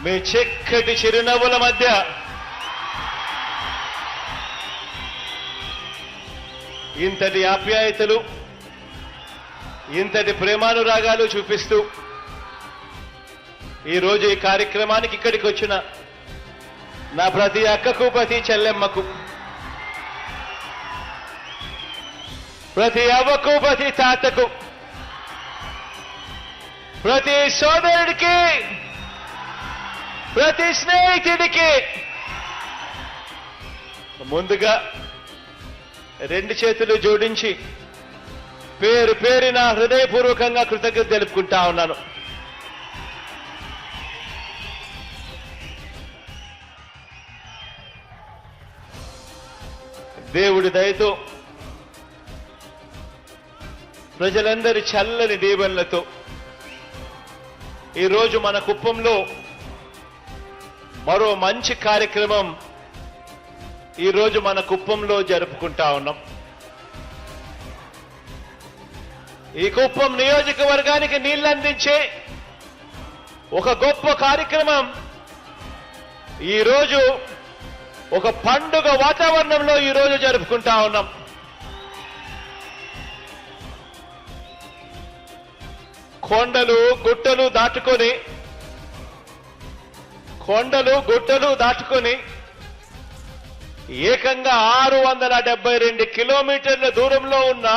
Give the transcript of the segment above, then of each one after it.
మీ చక్కటి చిరునవ్వుల మధ్య ఇంతటి ఆప్యాయతలు, ఇంతటి ప్రేమానురాగాలు చూపిస్తూ ఈరోజు ఈ కార్యక్రమానికి ఇక్కడికి వచ్చిన నా ప్రతి అక్కకు, ప్రతి చెల్లెమ్మకు, ప్రతి అవ్వకు, ప్రతి తాతకు, ప్రతి సోదరుడికి, ప్రతి స్నేహితుడికి ముందుగా రెండు చేతులు జోడించి పేరు పేరున హృదయపూర్వకంగా కృతజ్ఞత తెలుపుకుంటా ఉన్నాను. దేవుడి దయతో, ప్రజలందరి చల్లని దీవెనలతో ఈరోజు మన కుప్పంలో మరో మంచి కార్యక్రమం ఈరోజు మన కుప్పంలో జరుపుకుంటా ఉన్నాం. ఈ కుప్పం నియోజకవర్గానికి నీళ్లందించే ఒక గొప్ప కార్యక్రమం ఈరోజు ఒక పండుగ వాతావరణంలో ఈరోజు జరుపుకుంటా ఉన్నాం. కొండలు గుట్టలు దాటుకొని ఏకంగా 672 కిలోమీటర్ల దూరంలో ఉన్న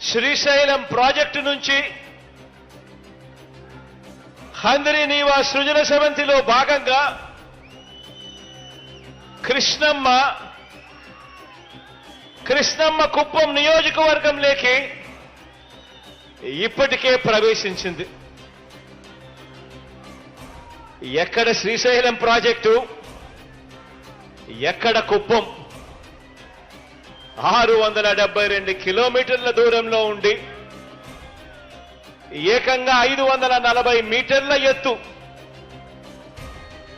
శ్రీశైలం ప్రాజెక్టు నుంచి హంద్రీనీవా సృజన సమితిలో భాగంగా కృష్ణమ్మ కుప్పం నియోజకవర్గంలోకి ఇప్పటికే ప్రవేశించింది. ఎక్కడ శ్రీశైలం ప్రాజెక్టు, ఎక్కడ కుప్పం? 672 కిలోమీటర్ల దూరంలో ఉండి ఏకంగా 540 మీటర్ల ఎత్తు,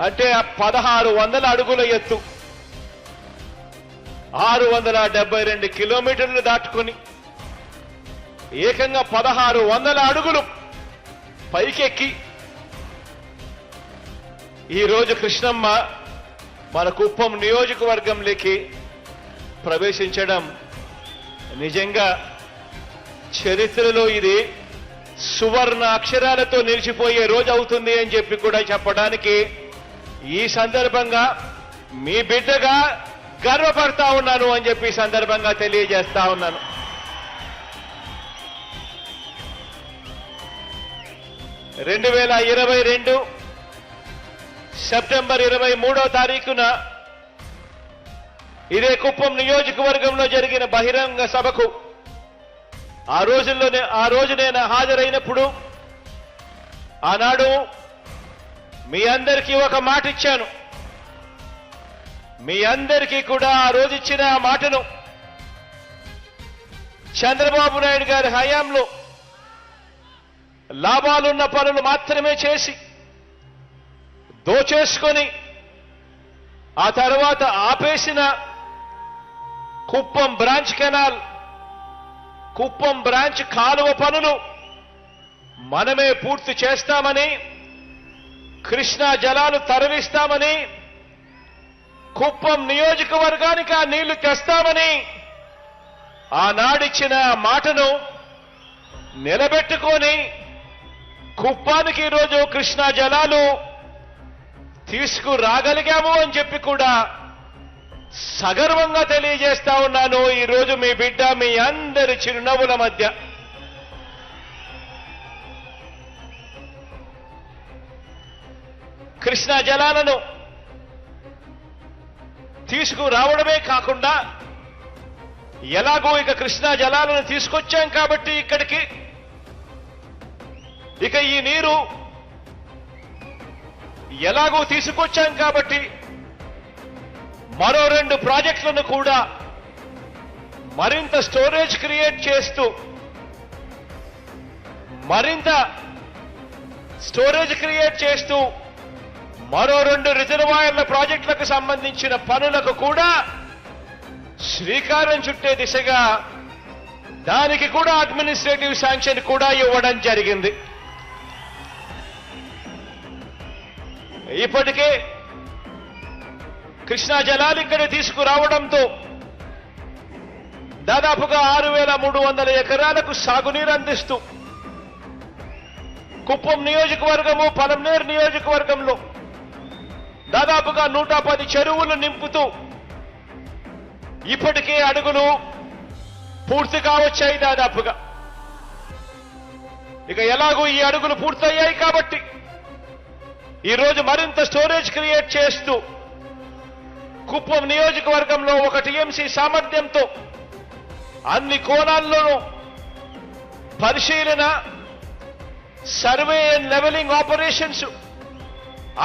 అంటే 1600 అడుగుల ఎత్తు, 672 కిలోమీటర్లు దాటుకొని ఏకంగా 1600 అడుగులు పైకెక్కి ఈరోజు కృష్ణమ్మ మన కుప్పం నియోజకవర్గంలోకి ప్రవేశించడం నిజంగా చరిత్రలో ఇది సువర్ణ అక్షరాలతో నిలిచిపోయే రోజు అవుతుంది అని చెప్పి కూడా చెప్పడానికి ఈ సందర్భంగా మీ బిడ్డగా గర్వపడతా ఉన్నాను అని చెప్పి ఈ సందర్భంగా తెలియజేస్తా ఉన్నాను. సెప్టెంబర్ 23వ తారీఖున ఇదే కుప్పం నియోజకవర్గంలో జరిగిన బహిరంగ సభకు ఆ రోజు నేను హాజరైనప్పుడు ఆనాడు మీ అందరికీ ఒక మాట ఇచ్చాను. మీ అందరికీ కూడా ఆ రోజు ఇచ్చిన ఆ మాటను చంద్రబాబు నాయుడు గారి హయాంలో లాభాలున్న పనులు మాత్రమే చేసి దోచేసుకొని ఆ తర్వాత ఆపేసిన Kuppam branch canal, Kuppam branch కాలువ పనులు మనమే పూర్తి చేస్తామని, కృష్ణా జలాలు తరలిస్తామని, కుప్పం నియోజకవర్గానికి ఆ నీళ్లు తెస్తామని ఆనాడిచ్చిన మాటను నిలబెట్టుకొని కుప్పానికి ఈరోజు కృష్ణా జలాలు తీసుకురాగలిగాము అని చెప్పి కూడా సగర్వంగా తెలియజేస్తా ఉన్నాను. ఈరోజు మీ బిడ్డ మీ అందరి చిరునవ్వుల మధ్య కృష్ణా జలాలను తీసుకురావడమే కాకుండా ఎలాగో ఇక కృష్ణా జలాలను తీసుకొచ్చాం కాబట్టి ఇక్కడికి ఇక ఈ నీరు ఎలాగో తీసుకొచ్చాం కాబట్టి మరో 2 ప్రాజెక్టులను కూడా మరింత స్టోరేజ్ క్రియేట్ చేస్తూ మరో 2 రిజర్వాయర్ల ప్రాజెక్టులకు సంబంధించిన పనులకు కూడా శ్రీకారం చుట్టే దిశగా దానికి కూడా అడ్మినిస్ట్రేటివ్ శాంక్షన్ కూడా ఇవ్వడం జరిగింది. ఇప్పటికే కృష్ణా జలాలు ఇక్కడ తీసుకురావడంతో దాదాపుగా 6,300 ఎకరాలకు సాగునీరు అందిస్తూ కుప్పం నియోజకవర్గము, పలమనేరు నియోజకవర్గంలో దాదాపుగా 110 చెరువులు నింపుతూ ఇప్పటికే అడుగులు పూర్తి కావచ్చాయి దాదాపుగా. ఇక ఎలాగూ ఈ అడుగులు పూర్తయ్యాయి కాబట్టి ఈరోజు మరింత స్టోరేజ్ క్రియేట్ చేస్తూ కుప్పం నియోజకవర్గంలో 1 టీఎంసీ సామర్థ్యంతో అన్ని కోణాల్లోనూ పరిశీలన, సర్వే అండ్ లెవెలింగ్ ఆపరేషన్స్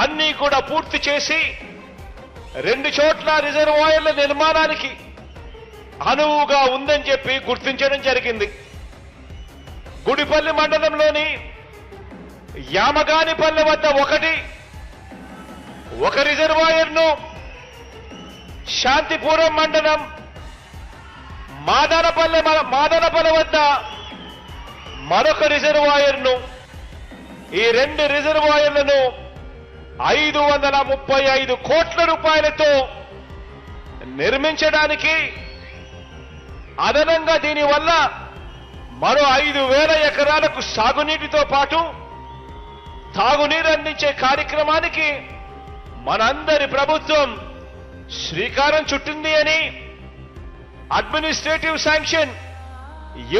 అన్నీ కూడా పూర్తి చేసి 2 చోట్ల రిజర్వాయర్ల నిర్మాణానికి అనువుగా ఉందని చెప్పి గుర్తించడం జరిగింది. గుడిపల్లి మండలంలోని యామగానిపల్లె వద్ద ఒక రిజర్వాయర్ను, శాంతిపురం మండలం మాదనపల్లె వద్ద మరొక రిజర్వాయర్ను, ఈ 2 రిజర్వాయర్లను 535 కోట్ల రూపాయలతో నిర్మించడానికి, అదనంగా దీనివల్ల మరో 5,000 ఎకరాలకు సాగునీటితో పాటు తాగునీరు అందించే కార్యక్రమానికి మనందరి ప్రభుత్వం శ్రీకారం చుట్టింది అని అడ్మినిస్ట్రేటివ్ శాంక్షన్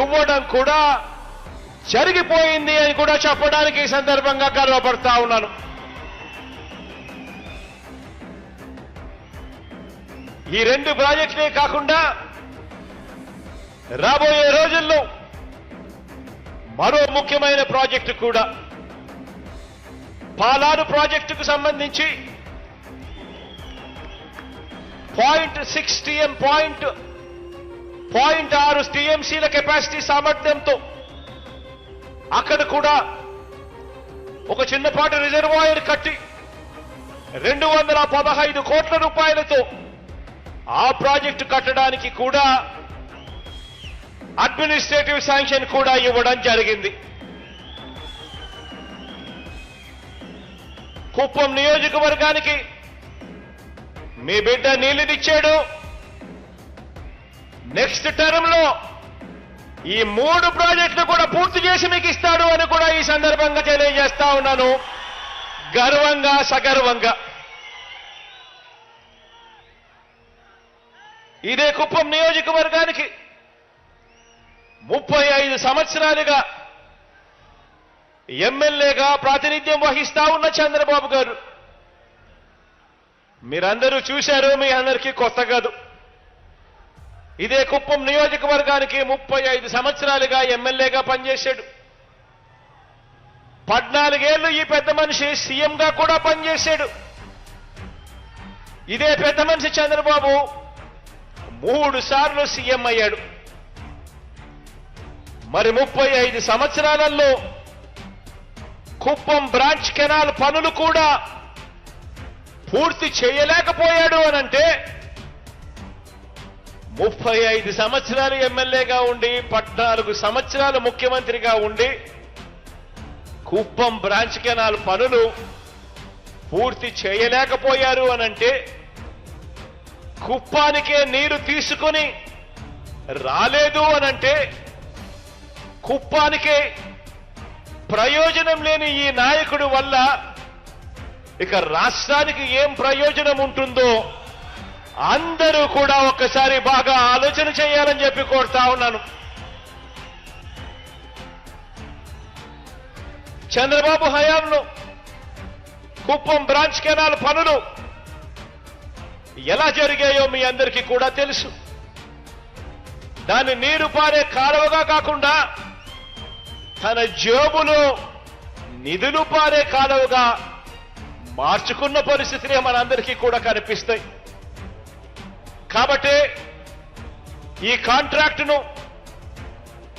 ఇవ్వడం కూడా జరిగిపోయింది అని కూడా చెప్పడానికి ఈ సందర్భంగా గర్వపడతా ఉన్నాను. ఈ 2 ప్రాజెక్టులే కాకుండా రాబోయే రోజుల్లో మరో ముఖ్యమైన ప్రాజెక్టు కూడా, పాలారు ప్రాజెక్టుకు సంబంధించి 0.6 టీఎంసీల కెపాసిటీ సామర్థ్యంతో అక్కడ కూడా ఒక చిన్నపాటి రిజర్వాయర్ కట్టి 215 కోట్ల రూపాయలతో ఆ ప్రాజెక్టు కట్టడానికి కూడా అడ్మినిస్ట్రేటివ్ శాంక్షన్ కూడా ఇవ్వడం జరిగింది. కుప్పం నియోజకవర్గానికి మీ బిడ్డ నీళ్లునిచ్చాడు. నెక్స్ట్ టర్మ్ లో ఈ 3 ప్రాజెక్టులు కూడా పూర్తి చేసి మీకు ఇస్తాడు అని కూడా ఈ సందర్భంగా తెలియజేస్తా ఉన్నాను, గర్వంగా సగర్వంగా. ఇదే కుప్పం నియోజకవర్గానికి 35 సంవత్సరాలుగా ఎమ్మెల్యేగా ప్రాతినిధ్యం వహిస్తా ఉన్న చంద్రబాబు గారు, మీరందరూ చూశారు, మీ అందరికీ కొత్త కాదు. ఇదే కుప్పం నియోజకవర్గానికి 35 సంవత్సరాలుగా ఎమ్మెల్యేగా పనిచేశాడు. 14 ఏళ్లు ఈ పెద్ద మనిషి సీఎంగా కూడా పనిచేశాడు. ఇదే పెద్ద మనిషి చంద్రబాబు 3 సార్లు సీఎం అయ్యాడు. మరి 35 సంవత్సరాలలో కుప్పం బ్రాంచ్ కెనాల్ పనులు కూడా పూర్తి చేయలేకపోయాడు అనంటే 35 సంవత్సరాలు ఎమ్మెల్యేగా ఉండి 14 సంవత్సరాలు ముఖ్యమంత్రిగా ఉండి కుప్పం బ్రాంచ్ కెనాల్ పనులు పూర్తి చేయలేకపోయారు అనంటే కుప్పానికే నీరు తీసుకుని రాలేదు అనంటే కుప్పానికే ప్రయోజనం లేని ఈ నాయకుడి వల్ల ఇక రాష్ట్రానికి ఏం ప్రయోజనం ఉంటుందో అందరూ కూడా ఒక్కసారి బాగా ఆలోచన చేయాలని చెప్పి కోరుతా ఉన్నాను. చంద్రబాబు హయాంలో కుప్పం బ్రాంచ్ కెనాల్ పనులు ఎలా జరిగాయో మీ అందరికీ కూడా తెలుసు. దాన్ని నీరు పారే కాలువగా కాకుండా తన జేబులో నిధులు పారే కాలువగా మార్చుకున్న పరిస్థితులే మనందరికీ కూడా కనిపిస్తాయి. కాబట్టి ఈ కాంట్రాక్టును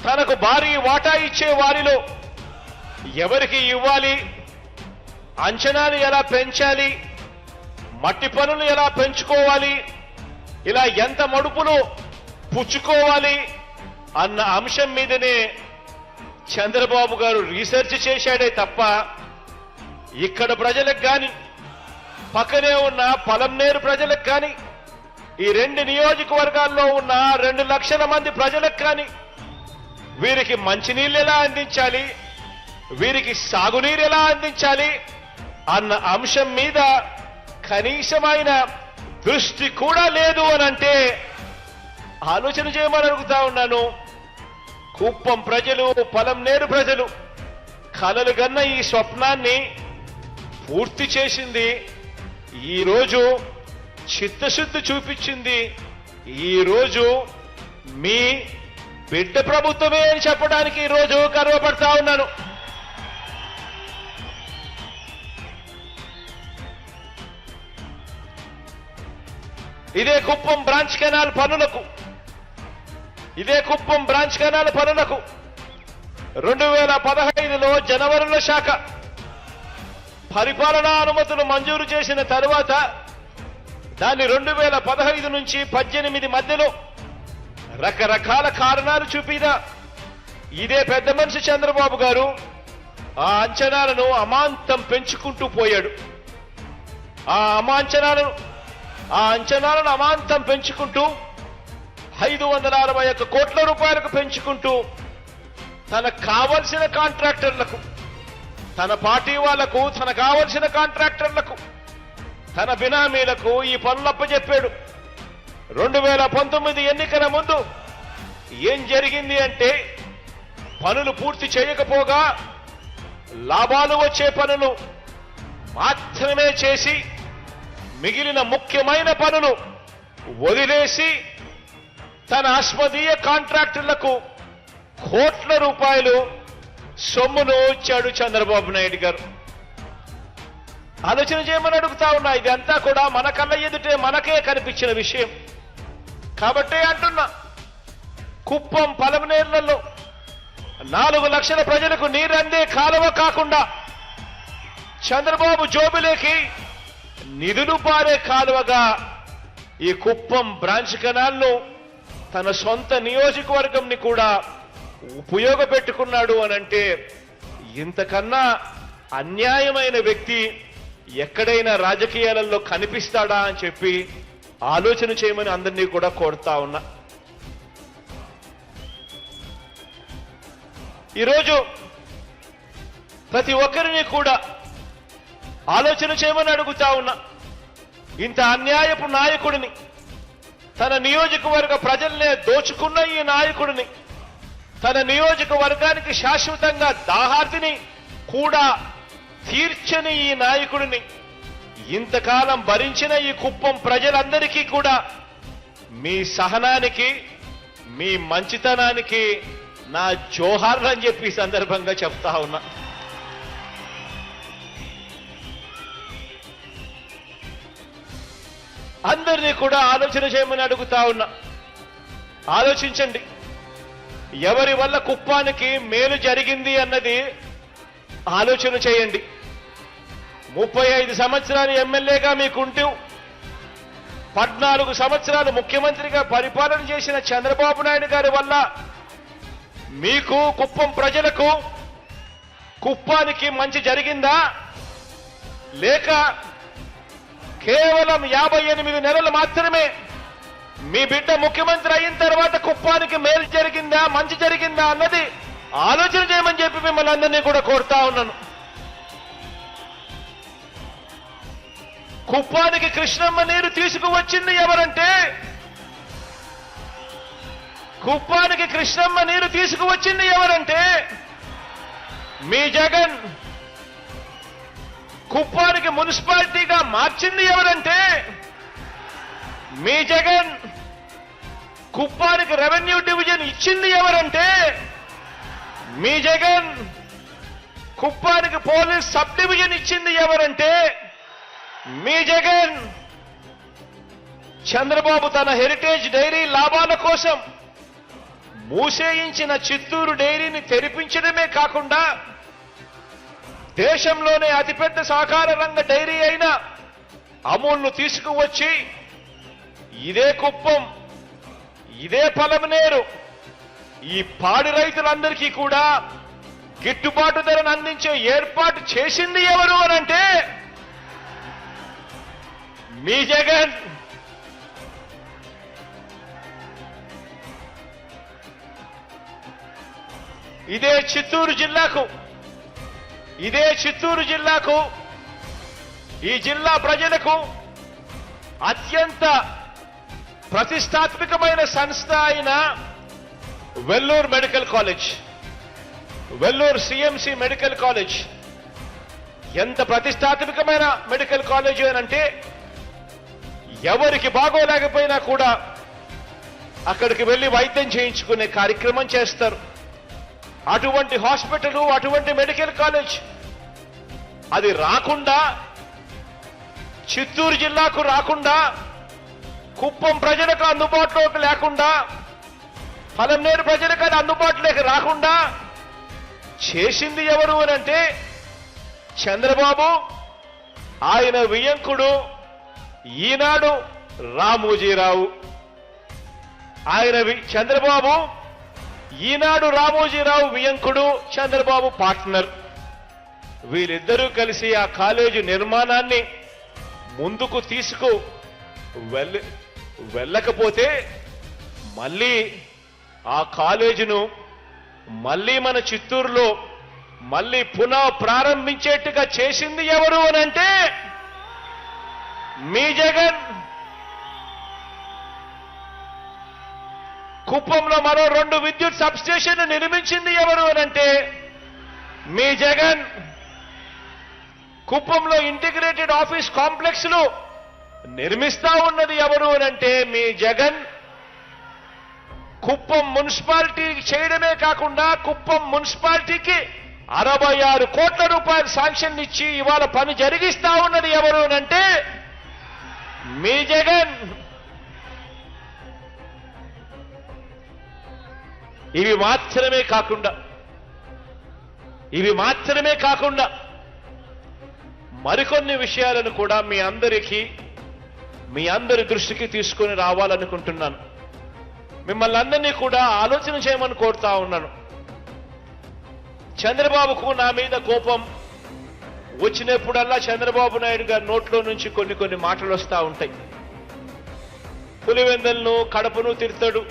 తనకు భారీ వాటా ఇచ్చే వారిలో ఎవరికి ఇవ్వాలి, అంచనాలు ఎలా పెంచాలి, మట్టి పనులు ఎలా పెంచుకోవాలి, ఇలా ఎంత మడుపులు పుచ్చుకోవాలి అన్న అంశం మీదనే చంద్రబాబు గారు రీసెర్చ్ చేశాడే తప్ప ఇక్కడ ప్రజలకు కానీ పక్కనే ఉన్న పలంనేరు ప్రజలకు కానీ, ఈ 2 నియోజకవర్గాల్లో ఉన్న 2 లక్షల మంది ప్రజలకు కానీ వీరికి మంచినీళ్ళు ఎలా అందించాలి, వీరికి సాగునీరు ఎలా అందించాలి అన్న అంశం మీద కనీసమైన దృష్టి కూడా లేదు అనంటే ఆలోచన చేయమని అడుగుతా ఉన్నాను. కుప్పం ప్రజలు, పలంనేరు ప్రజలు కలలు గన్న ఈ స్వప్నాన్ని పూర్తి చేసింది ఈరోజు, చిత్తశుద్ధి చూపించింది ఈరోజు మీ బిడ్డ ప్రభుత్వమే అని చెప్పడానికి ఈరోజు గర్వపడతా ఉన్నాను. ఇదే కుప్పం బ్రాంచ్ కెనాల్ పనులకు 2015లో జనవరిలో శాఖ పరిపాలనా అనుమతులు మంజూరు చేసిన తరువాత దాన్ని 2015 నుంచి 18 మధ్యలో రకరకాల కారణాలు చూపిన ఇదే పెద్ద మనిషి చంద్రబాబు గారు ఆ అంచనాలను అమాంతం పెంచుకుంటూ పోయాడు. ఆ అంచనాలను అమాంతం పెంచుకుంటూ 561 కోట్ల రూపాయలకు పెంచుకుంటూ తనకు కావలసిన కాంట్రాక్టర్లకు, తన పార్టీ వాళ్లకు, తనకు కావలసిన కాంట్రాక్టర్లకు, తన బినామీలకు ఈ పనులప్పచెప్పాడు. 2019 ఎన్నికల ముందు ఏం జరిగింది అంటే పనులు పూర్తి చేయకపోగా లాభాలు వచ్చే పనులు మాత్రమే చేసి మిగిలిన ముఖ్యమైన పనులు వదిలేసి తన అస్మదీయ కాంట్రాక్టర్లకు కోట్ల రూపాయలు సొమ్మును ఇచ్చాడు చంద్రబాబు నాయుడు గారు. ఆలోచన చేయమని అడుగుతా ఉన్నా. ఇదంతా కూడా మన కళ్ళ ఎదుటే మనకే కనిపించిన విషయం కాబట్టే అంటున్నా. కుప్పం, పలమనేర్లలో 4 లక్షల ప్రజలకు నీరందే కాలువ కాకుండా చంద్రబాబు జోబులేకి నిధులు పారే కాలువగా ఈ కుప్పం బ్రాంచ్ కెనాల్ను తన సొంత నియోజకవర్గంని కూడా ఉపయోగపెట్టుకున్నాడు అనంటే ఇంతకన్నా అన్యాయమైన వ్యక్తి ఎక్కడైనా రాజకీయాలలో కనిపిస్తాడా అని చెప్పి ఆలోచన చేయమని అందరినీ కూడా కోరుతా ఉన్నా. ఈరోజు ప్రతి ఒక్కరిని కూడా ఆలోచన చేయమని అడుగుతా ఉన్నా. ఇంత అన్యాయపు నాయకుడిని, తన నియోజకవర్గ ప్రజల్నే దోచుకున్న ఈ నాయకుడిని, తన నియోజకవర్గానికి శాశ్వతంగా దాహార్తిని కూడా తీర్చని ఈ నాయకుడిని ఇంతకాలం భరించిన ఈ కుప్పం ప్రజలందరికీ కూడా మీ సహనానికి, మీ మంచితనానికి నా జోహార్లు అని చెప్పి ఈ సందర్భంగా చెప్తా ఉన్నా. అందరినీ కూడా ఆలోచన చేయమని అడుగుతా ఉన్నా. ఆలోచించండి, ఎవరి వల్ల కుప్పానికి మేలు జరిగింది అన్నది ఆలోచన చేయండి. 35 సంవత్సరాలు ఎమ్మెల్యేగా మీకుంటూ 14 సంవత్సరాలు ముఖ్యమంత్రిగా పరిపాలన చేసిన చంద్రబాబు నాయుడు గారి వల్ల మీకు, కుప్పం ప్రజలకు, కుప్పానికి మంచి జరిగిందా? లేక కేవలం 58 నెలలు మాత్రమే మీ బిడ్డ ముఖ్యమంత్రి అయిన తర్వాత కుప్పానికి మేలు జరిగిందా, మంచి జరిగిందా అన్నది ఆలోచన చేయమని చెప్పి మిమ్మల్ని అందరినీ కూడా కోరుతా ఉన్నాను. కుప్పానికి కృష్ణమ్మ నీరు తీసుకువచ్చింది ఎవరంటే, కుప్పానికి కృష్ణమ్మ నీరు తీసుకువచ్చింది ఎవరంటే మీ జగన్. కుప్పానికి మున్సిపాలిటీగా మార్చింది ఎవరంటే మీ జగన్. కుప్పానికి రెవెన్యూ డివిజన్ ఇచ్చింది ఎవరంటే మీ జగన్. కుప్పానికి పోలీస్ సబ్ డివిజన్ ఇచ్చింది ఎవరంటే మీ జగన్. చంద్రబాబు తన హెరిటేజ్ డైరీ లాభాల కోసం మూసేయించిన చిత్తూరు డైరీని తెరిపించడమే కాకుండా దేశంలోనే అతిపెద్ద సహకార రంగ డైరీ అయిన అమూల్ను తీసుకువచ్చి ఇదే కుప్పం, ఇదే పలమనేరు, ఈ పాడి రైతులందరికీ కూడా గిట్టుబాటు ధరను అందించే ఏర్పాటు చేసింది ఎవరు అనంటే మీ జగన్ ఇదే చిత్తూరు జిల్లాకు ఈ జిల్లా ప్రజలకు అత్యంత ప్రతిష్టాత్మకమైన సంస్థ అయిన Vellore medical college, Vellore CMC medical college ఎంత ప్రతిష్టాత్మకమైన మెడికల్ కాలేజ్ అనంటే ఎవరికి బాగోలేకపోయినా కూడా అక్కడికి వెళ్లి వైద్యం చేయించుకునే కార్యక్రమం చేస్తారు. అటువంటి హాస్పిటల్, అటువంటి మెడికల్ కాలేజ్ అది రాకుండా, చిత్తూరు జిల్లాకు రాకుండా, కుప్పం ప్రజలకు అందుబాటులోకి లేకుండా, పలమనేరు ప్రజలకు అది అందుబాటులోకి రాకుండా చేసింది ఎవరు అనంటే చంద్రబాబు, ఆయన వియంకుడు ఈనాడు రామోజీరావు. చంద్రబాబు ఈనాడు రామోజీరావు వియంకుడు, చంద్రబాబు పార్ట్నర్. వీరిద్దరూ కలిసి ఆ కాలేజీ నిర్మాణాన్ని ముందుకు వెళ్ళకపోతే మళ్ళీ ఆ కాలేజీను మళ్ళీ మన చిత్తూరులో మళ్ళీ పునః ప్రారంభించేట్టుగా చేసింది ఎవరు అనంటే మీ జగన్. కుప్పంలో మరో 2 విద్యుత్ సబ్స్టేషన్లు నిర్మించింది ఎవరు అనంటే మీ జగన్. కుప్పంలో ఇంటిగ్రేటెడ్ ఆఫీస్ కాంప్లెక్స్లు నిర్మిస్తా ఉన్నది ఎవరు అనంటే మీ జగన్. కుప్పం మున్సిపాలిటీ చేయడమే కాకుండా కుప్పం మున్సిపాలిటీకి 66 కోట్ల రూపాయలు శాంక్షన్ ఇచ్చి ఇవాళ పని జరిగిస్తా ఉన్నది ఎవరు అనంటే మీ జగన్. ఇవి మాత్రమే కాకుండా మరికొన్ని విషయాలను కూడా మీ అందరి దృష్టికి తీసుకొని రావాలనుకుంటున్నాను. మిమ్మల్ని అందరినీ కూడా ఆలోచన చేయమని కోరుతా ఉన్నాను. చంద్రబాబుకు నా మీద కోపం వచ్చినప్పుడల్లా చంద్రబాబు నాయుడు గారి నోట్లో నుంచి కొన్ని మాటలు వస్తూ ఉంటాయి. పులివెందలను, కడపను తిడతాడు,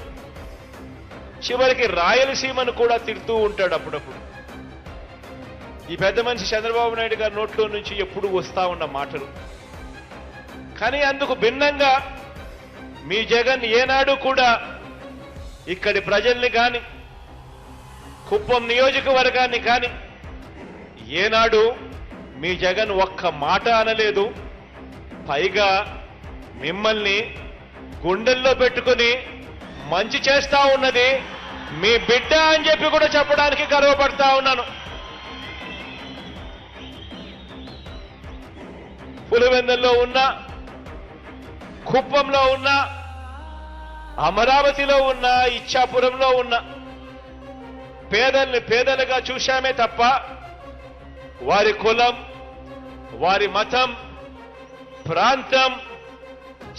చివరికి రాయలసీమను కూడా తిడుతూ ఉంటాడు అప్పుడప్పుడు. ఈ పెద్ద మనిషి చంద్రబాబు నాయుడు గారి నోట్లో నుంచి ఎప్పుడు వస్తా ఉన్న మాటలు. కానీ అందుకు భిన్నంగా మీ జగన్ ఏనాడు కూడా ఇక్కడి ప్రజల్ని కానీ, కుప్పం నియోజకవర్గాన్ని కానీ ఏనాడు మీ జగన్ ఒక్క మాట అనలేదు. పైగా మిమ్మల్ని గుండెల్లో పెట్టుకుని మంచి చేస్తా ఉన్నది మీ బిడ్డ అని చెప్పి కూడా చెప్పడానికి గర్వపడతా ఉన్నాను. పులివెందుల్లో ఉన్న, కుప్పంలో ఉన్న, అమరావతిలో ఉన్న, ఇచ్చాపురంలో ఉన్న పేదల్ని పేదలుగా చూశామే తప్ప వారి కులం, వారి మతం, ప్రాంతం,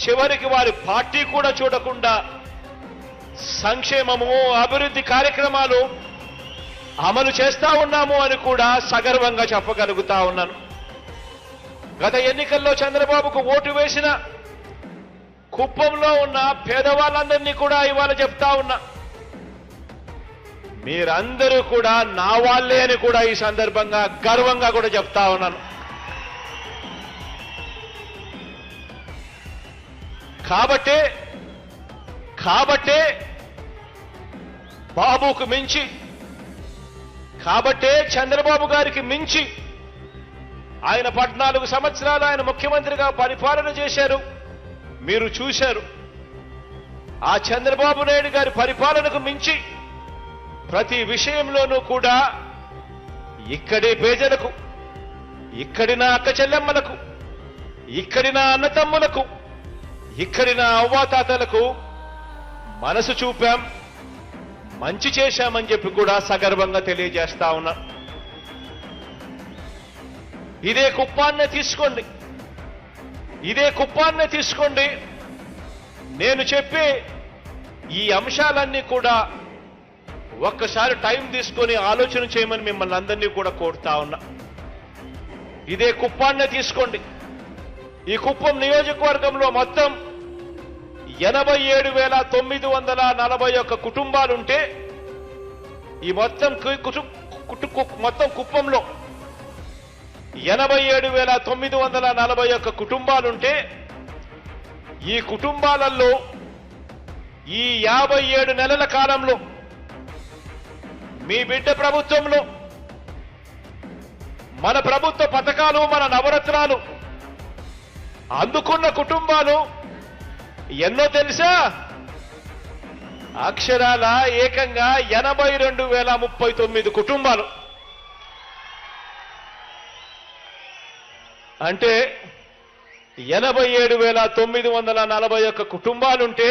చివరికి వారి పార్టీ కూడా చూడకుండా సంక్షేమము, అభివృద్ధి కార్యక్రమాలు అమలు చేస్తా ఉన్నాము అని కూడా సగర్వంగా చెప్పగలుగుతా ఉన్నాను. గత ఎన్నికల్లో చంద్రబాబుకు ఓటు వేసిన కుప్పంలో ఉన్న పేదవాళ్ళందరినీ కూడా ఇవాళ చెప్తా ఉన్నా, మీరందరూ కూడా నా వాళ్ళే అని కూడా ఈ సందర్భంగా గర్వంగా కూడా చెప్తా ఉన్నాను. కాబట్టే బాబుకు మించి, కాబట్టే చంద్రబాబు గారికి మించి ఆయన 14 సంవత్సరాలు ఆయన ముఖ్యమంత్రిగా పరిపాలన చేశారు. మీరు చూశారు. ఆ చంద్రబాబు నాయుడు గారి పరిపాలనకు మించి ప్రతి విషయంలోనూ కూడా ఇక్కడి పేదలకు, ఇక్కడి నా అక్క చెల్లెమ్మలకు, ఇక్కడి నా అన్నతమ్ములకు, ఇక్కడి నా అవ్వాతాతలకు మనసు చూపాం, మంచి చేశామని చెప్పి కూడా సగర్వంగా తెలియజేస్తా ఉన్నా. ఇదే కుప్పాన్నే తీసుకోండి. నేను చెప్పే ఈ అంశాలన్నీ కూడా ఒక్కసారి టైం తీసుకొని ఆలోచన చేయమని మిమ్మల్ని అందరినీ కూడా కోరుతా ఉన్నా. ఇదే కుప్పాన్నే తీసుకోండి. ఈ కుప్పం నియోజకవర్గంలో మొత్తం 87,941 కుటుంబాలుంటే ఈ మొత్తం కుప్పంలో 87,941 కుటుంబాలుంటే ఈ కుటుంబాలలో ఈ 57 నెలల కాలంలో మీ బిడ్డ ప్రభుత్వంలో మన ప్రభుత్వ పథకాలు మన నవరత్నాలు అందుకున్న కుటుంబాలు ఎన్నో తెలుసా? అక్షరాల ఏకంగా 82,039 కుటుంబాలు. అంటే 87,941 కుటుంబాలుంటే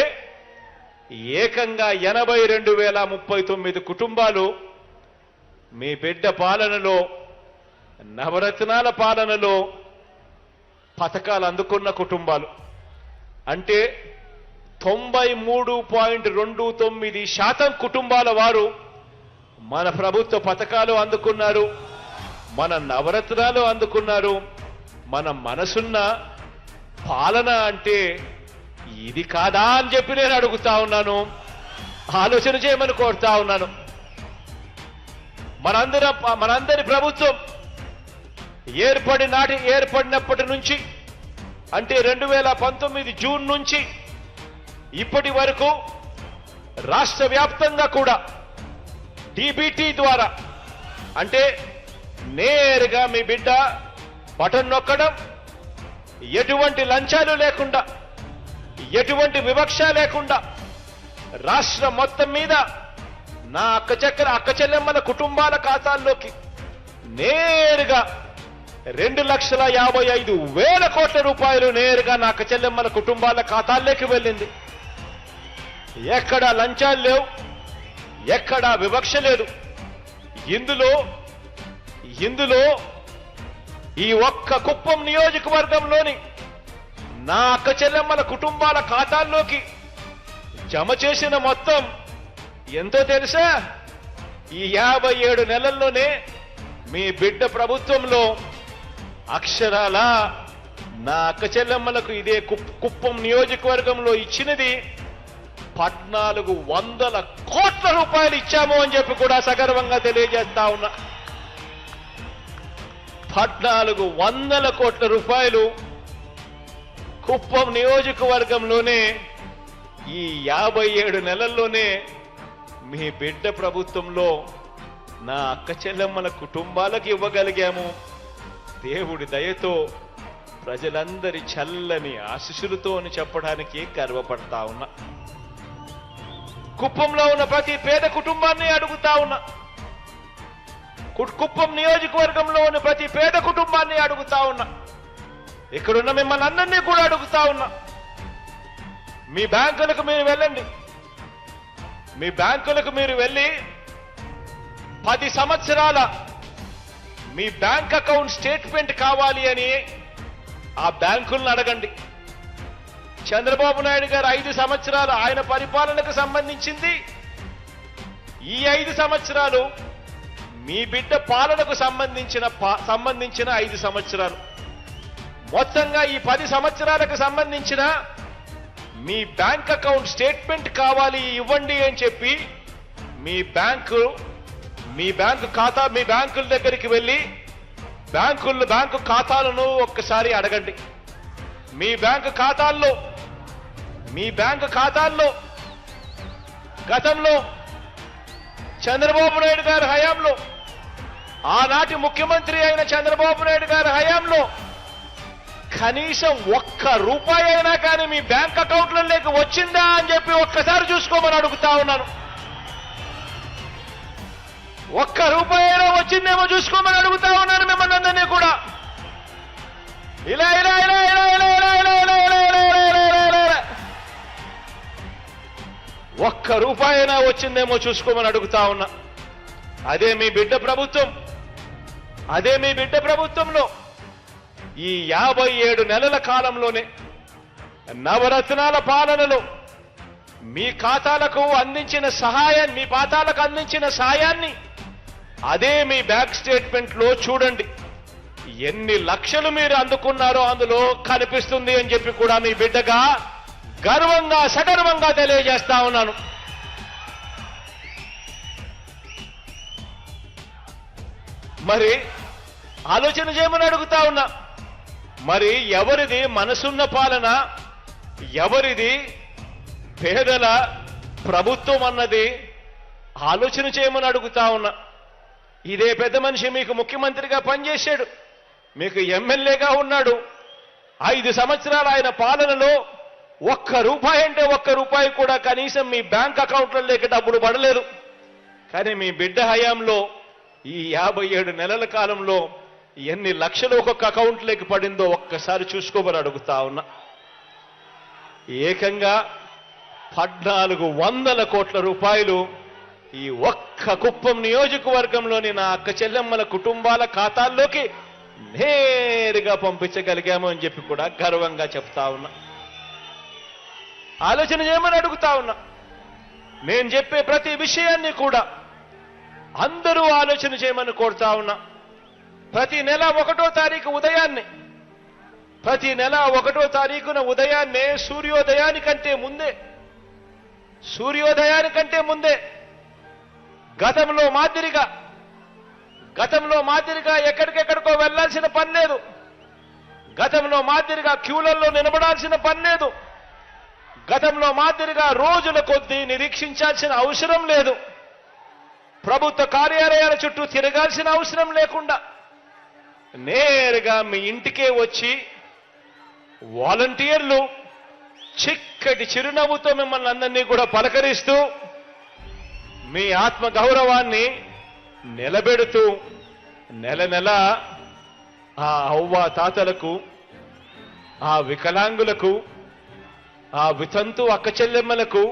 ఏకంగా 82,039 కుటుంబాలు మీ బిడ్డ పాలనలో నవరత్నాల పాలనలో పథకాలు అందుకున్న కుటుంబాలు. అంటే 93.29% కుటుంబాల వారు మన ప్రభుత్వ పథకాలు అందుకున్నారు, మన నవరత్నాలు అందుకున్నారు. మన మనసున్న పాలన అంటే ఇది కాదా అని చెప్పి నేను అడుగుతా ఉన్నాను, ఆలోచన చేయమని కోరుతా ఉన్నాను. మనందరి ప్రభుత్వం ఏర్పడినప్పటి నుంచి అంటే 2019 జూన్ నుంచి ఇప్పటి వరకు రాష్ట్ర వ్యాప్తంగా కూడా డీబీటీ ద్వారా అంటే నేరుగా మీ బిడ్డ బటన్ నొక్కడం, ఎటువంటి లంచాలు లేకుండా, ఎటువంటి వివక్ష లేకుండా రాష్ట్రం మొత్తం మీద నా అక్క చెల్లెమ్మల కుటుంబాల ఖాతాల్లోకి నేరుగా 2,55,000 కోట్ల రూపాయలు నేరుగా నా అక్క చెల్లెమ్మల కుటుంబాల ఖాతాల్లోకి వెళ్ళింది. ఎక్కడా లంచాలు లేవు, ఎక్కడా వివక్ష లేదు. ఇందులో ఈ ఒక్క కుప్పం నియోజకవర్గంలోని నా అక్క చెల్లెమ్మల కుటుంబాల ఖాతాల్లోకి జమ చేసిన మొత్తం ఎంతో తెలుసా? ఈ 57 నెలల్లోనే మీ బిడ్డ ప్రభుత్వంలో అక్షరాల నా అక్క చెల్లెమ్మలకు ఇదే కుప్పం నియోజకవర్గంలో ఇచ్చినది 1,400 కోట్ల రూపాయలు ఇచ్చాము అని చెప్పి కూడా సగర్వంగా తెలియజేస్తా ఉన్నా. 1,400 కోట్ల రూపాయలు కుప్పం నియోజకవర్గంలోనే ఈ 57 నెలల్లోనే మీ బిడ్డ ప్రభుత్వంలో నా అక్క చెల్లెమ్మల కుటుంబాలకు ఇవ్వగలిగాము. దేవుడి దయతో ప్రజలందరి చల్లని ఆశీస్సులతో అని చెప్పడానికి గర్వపడతా ఉన్నా. కుప్పంలో ఉన్న ప్రతి పేద కుటుంబాన్ని అడుగుతా ఉన్నా, కుప్పం నియోజకవర్గంలో ఉన్న ప్రతి పేద కుటుంబాన్ని అడుగుతా ఉన్నా, ఇక్కడున్న మిమ్మల్ని అందరినీ కూడా అడుగుతా ఉన్నా. మీ బ్యాంకులకు మీరు వెళ్ళండి, మీ బ్యాంకులకు మీరు వెళ్ళి 10 సంవత్సరాల మీ బ్యాంక్ అకౌంట్ స్టేట్మెంట్ కావాలి అని ఆ బ్యాంకులను అడగండి. చంద్రబాబు నాయుడు గారు 5 సంవత్సరాలు ఆయన పరిపాలనకు సంబంధించింది, ఈ 5 సంవత్సరాలు మీ బిడ్డ పాలనకు సంబంధించిన 5 సంవత్సరాలు. మొత్తంగా ఈ 10 సంవత్సరాలకు సంబంధించిన మీ బ్యాంక్ అకౌంట్ స్టేట్మెంట్ కావాలి ఇవ్వండి అని చెప్పి మీ బ్యాంకుల దగ్గరికి వెళ్ళి బ్యాంకు ఖాతాలను ఒక్కసారి అడగండి. మీ బ్యాంకు ఖాతాల్లో గతంలో చంద్రబాబు నాయుడు గారి హయాంలో, ఆనాటి ముఖ్యమంత్రి అయిన చంద్రబాబు నాయుడు గారి హయాంలో కనీసం 1 రూపాయి అయినా కానీ మీ బ్యాంక్ అకౌంట్లలోకి వచ్చిందా అని చెప్పి ఒక్కసారి చూసుకోమని అడుగుతా ఉన్నాను. 1 రూపాయి అయినా వచ్చిందేమో చూసుకోమని అడుగుతా ఉన్నాను మిమ్మల్ని అందరినీ కూడా. ఇలా 1 రూపాయి అయినా వచ్చిందేమో చూసుకోమని అడుగుతా ఉన్నా. అదే మీ బిడ్డ ప్రభుత్వంలో ఈ 57 నెలల కాలంలోనే నవరత్నాల పాలనలో మీ ఖాతాలకు అందించిన సాయాన్ని అదే మీ బ్యాంక్ స్టేట్మెంట్ లో చూడండి. ఎన్ని లక్షలు మీరు అందుకున్నారో అందులో కనిపిస్తుంది అని చెప్పి కూడా మీ బిడ్డగా గర్వంగా సగర్వంగా తెలియజేస్తా ఉన్నాను. మరి ఆలోచన చేయమని అడుగుతా ఉన్నా. మరి ఎవరిది మనసున్న పాలన, ఎవరిది పేదల ప్రభుత్వం అన్నది ఆలోచన చేయమని అడుగుతా ఉన్నా. ఇదే పెద్ద మనిషి మీకు ముఖ్యమంత్రిగా పనిచేశాడు, మీకు ఎమ్మెల్యేగా ఉన్నాడు. 5 సంవత్సరాలు ఆయన పాలనలో ఒక్క రూపాయి అంటే ఒక్క రూపాయి కూడా కనీసం మీ బ్యాంక్ అకౌంట్లలోకి డబ్బులు పడలేదు. కానీ మీ బిడ్డ హయాంలో ఈ 57 నెలల కాలంలో ఎన్ని లక్షలు ఒక్కొక్క అకౌంట్లోకి పడిందో ఒక్కసారి చూసుకోమని అడుగుతా ఉన్నా. ఏకంగా 1400 కోట్ల రూపాయలు ఈ ఒక్క కుప్పం నియోజకవర్గంలోని నా అక్క చెల్లెమ్మల కుటుంబాల ఖాతాల్లోకి నేరుగా పంపించగలిగాము అని చెప్పి కూడా గర్వంగా చెప్తా ఉన్నా. ఆలోచన చేయమని అడుగుతా ఉన్నా. నేను చెప్పే ప్రతి విషయాన్ని కూడా అందరూ ఆలోచన చేయమని కోరుతా ఉన్నా. ప్రతి నెల 1వ తారీఖు ఉదయాన్నే, ప్రతి నెల 1వ తారీఖున ఉదయాన్నే సూర్యోదయానికంటే ముందే గతంలో మాదిరిగా ఎక్కడికెక్కడికో వెళ్లాల్సిన పని లేదు. గతంలో మాదిరిగా క్యూలలో నిలబడాల్సిన పని లేదు. గతంలో మాదిరిగా రోజుల కొద్దీ నిరీక్షించాల్సిన అవసరం లేదు. ప్రభుత్వ కార్యాలయాల చుట్టూ తిరగాల్సిన అవసరం లేకుండా నేరుగా మీ ఇంటికే వచ్చి వాలంటీర్లు చిక్కటి చిరునవ్వుతో మిమ్మల్ని అందరినీ కూడా పలకరిస్తూ మీ ఆత్మ గౌరవాన్ని నిలబెడుతూ నెల నెల ఆ అవ్వ తాతలకు, ఆ వికలాంగులకు, ఆ వితంతు అక్క చెల్లెమ్మలకు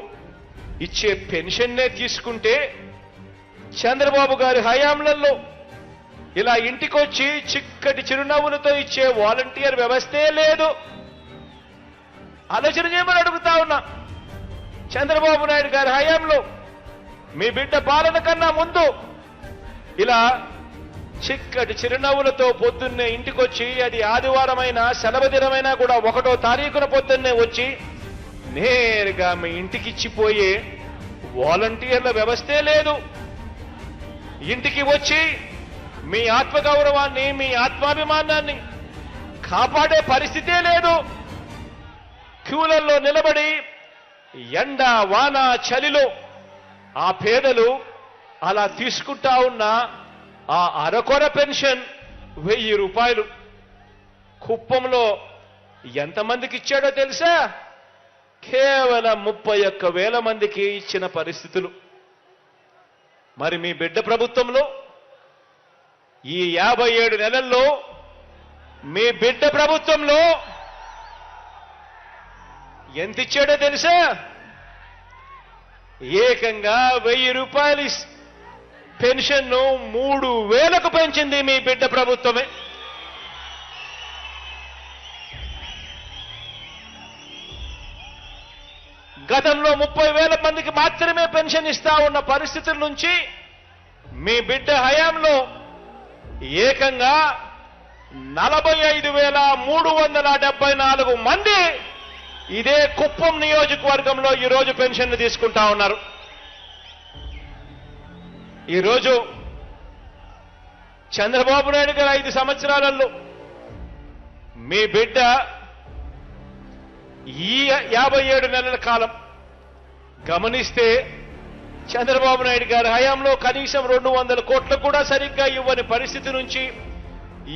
ఇచ్చే పెన్షన్నే తీసుకుంటే చంద్రబాబు గారి హయాంలలో ఇలా ఇంటికొచ్చి చిక్కటి చిరునవ్వులతో ఇచ్చే వాలంటీర్ వ్యవస్థే లేదు. ఆలోచన చేయమని అడుగుతా ఉన్నా. చంద్రబాబు నాయుడు గారి హయాంలో మీ బిడ్డ పాలన కన్నా ముందు ఇలా చిక్కటి చిరునవ్వులతో పొద్దున్నే ఇంటికొచ్చి, అది ఆదివారమైనా సెలవు దినమైనా కూడా 1వ తారీఖున పొద్దున్నే వచ్చి నేరుగా మీ ఇంటికి ఇచ్చిపోయే వాలంటీర్ల వ్యవస్థే లేదు. ఇంటికి వచ్చి మీ ఆత్మగౌరవాన్ని, మీ ఆత్మాభిమానాన్ని కాపాడే పరిస్థితే లేదు. క్యూలల్లో నిలబడి ఎండ వాన చలిలో ఆ పేదలు అలా తీసుకుంటా ఉన్న ఆ అరకొర పెన్షన్ 1000 రూపాయలు కుప్పంలో ఎంతమందికి ఇచ్చాడో తెలుసా? కేవలం 31,000 మందికి ఇచ్చిన పరిస్థితులు. మరి మీ బిడ్డ ప్రభుత్వంలో ఈ 57 నెలల్లో మీ బిడ్డ ప్రభుత్వంలో ఎంత ఇచ్చాడో తెలుసా? ఏకంగా 1000 రూపాయలు పెన్షన్ను 3000కు పెంచింది మీ బిడ్డ ప్రభుత్వమే. గతంలో 30,000 మందికి మాత్రమే పెన్షన్ ఇస్తా ఉన్న పరిస్థితుల నుంచి మీ బిడ్డ హయాంలో ఏకంగా 45,374 మంది ఇదే కుప్పం నియోజకవర్గంలో ఈరోజు పెన్షన్లు తీసుకుంటా ఉన్నారు. ఈరోజు చంద్రబాబు నాయుడు గారు 5 సంవత్సరాలలో మీ బిడ్డ ఈ 57 నెలల కాలం గమనిస్తే చంద్రబాబు నాయుడు గారి హయాంలో కనీసం 200 కోట్లు కూడా సరిగ్గా ఇవ్వని పరిస్థితి నుంచి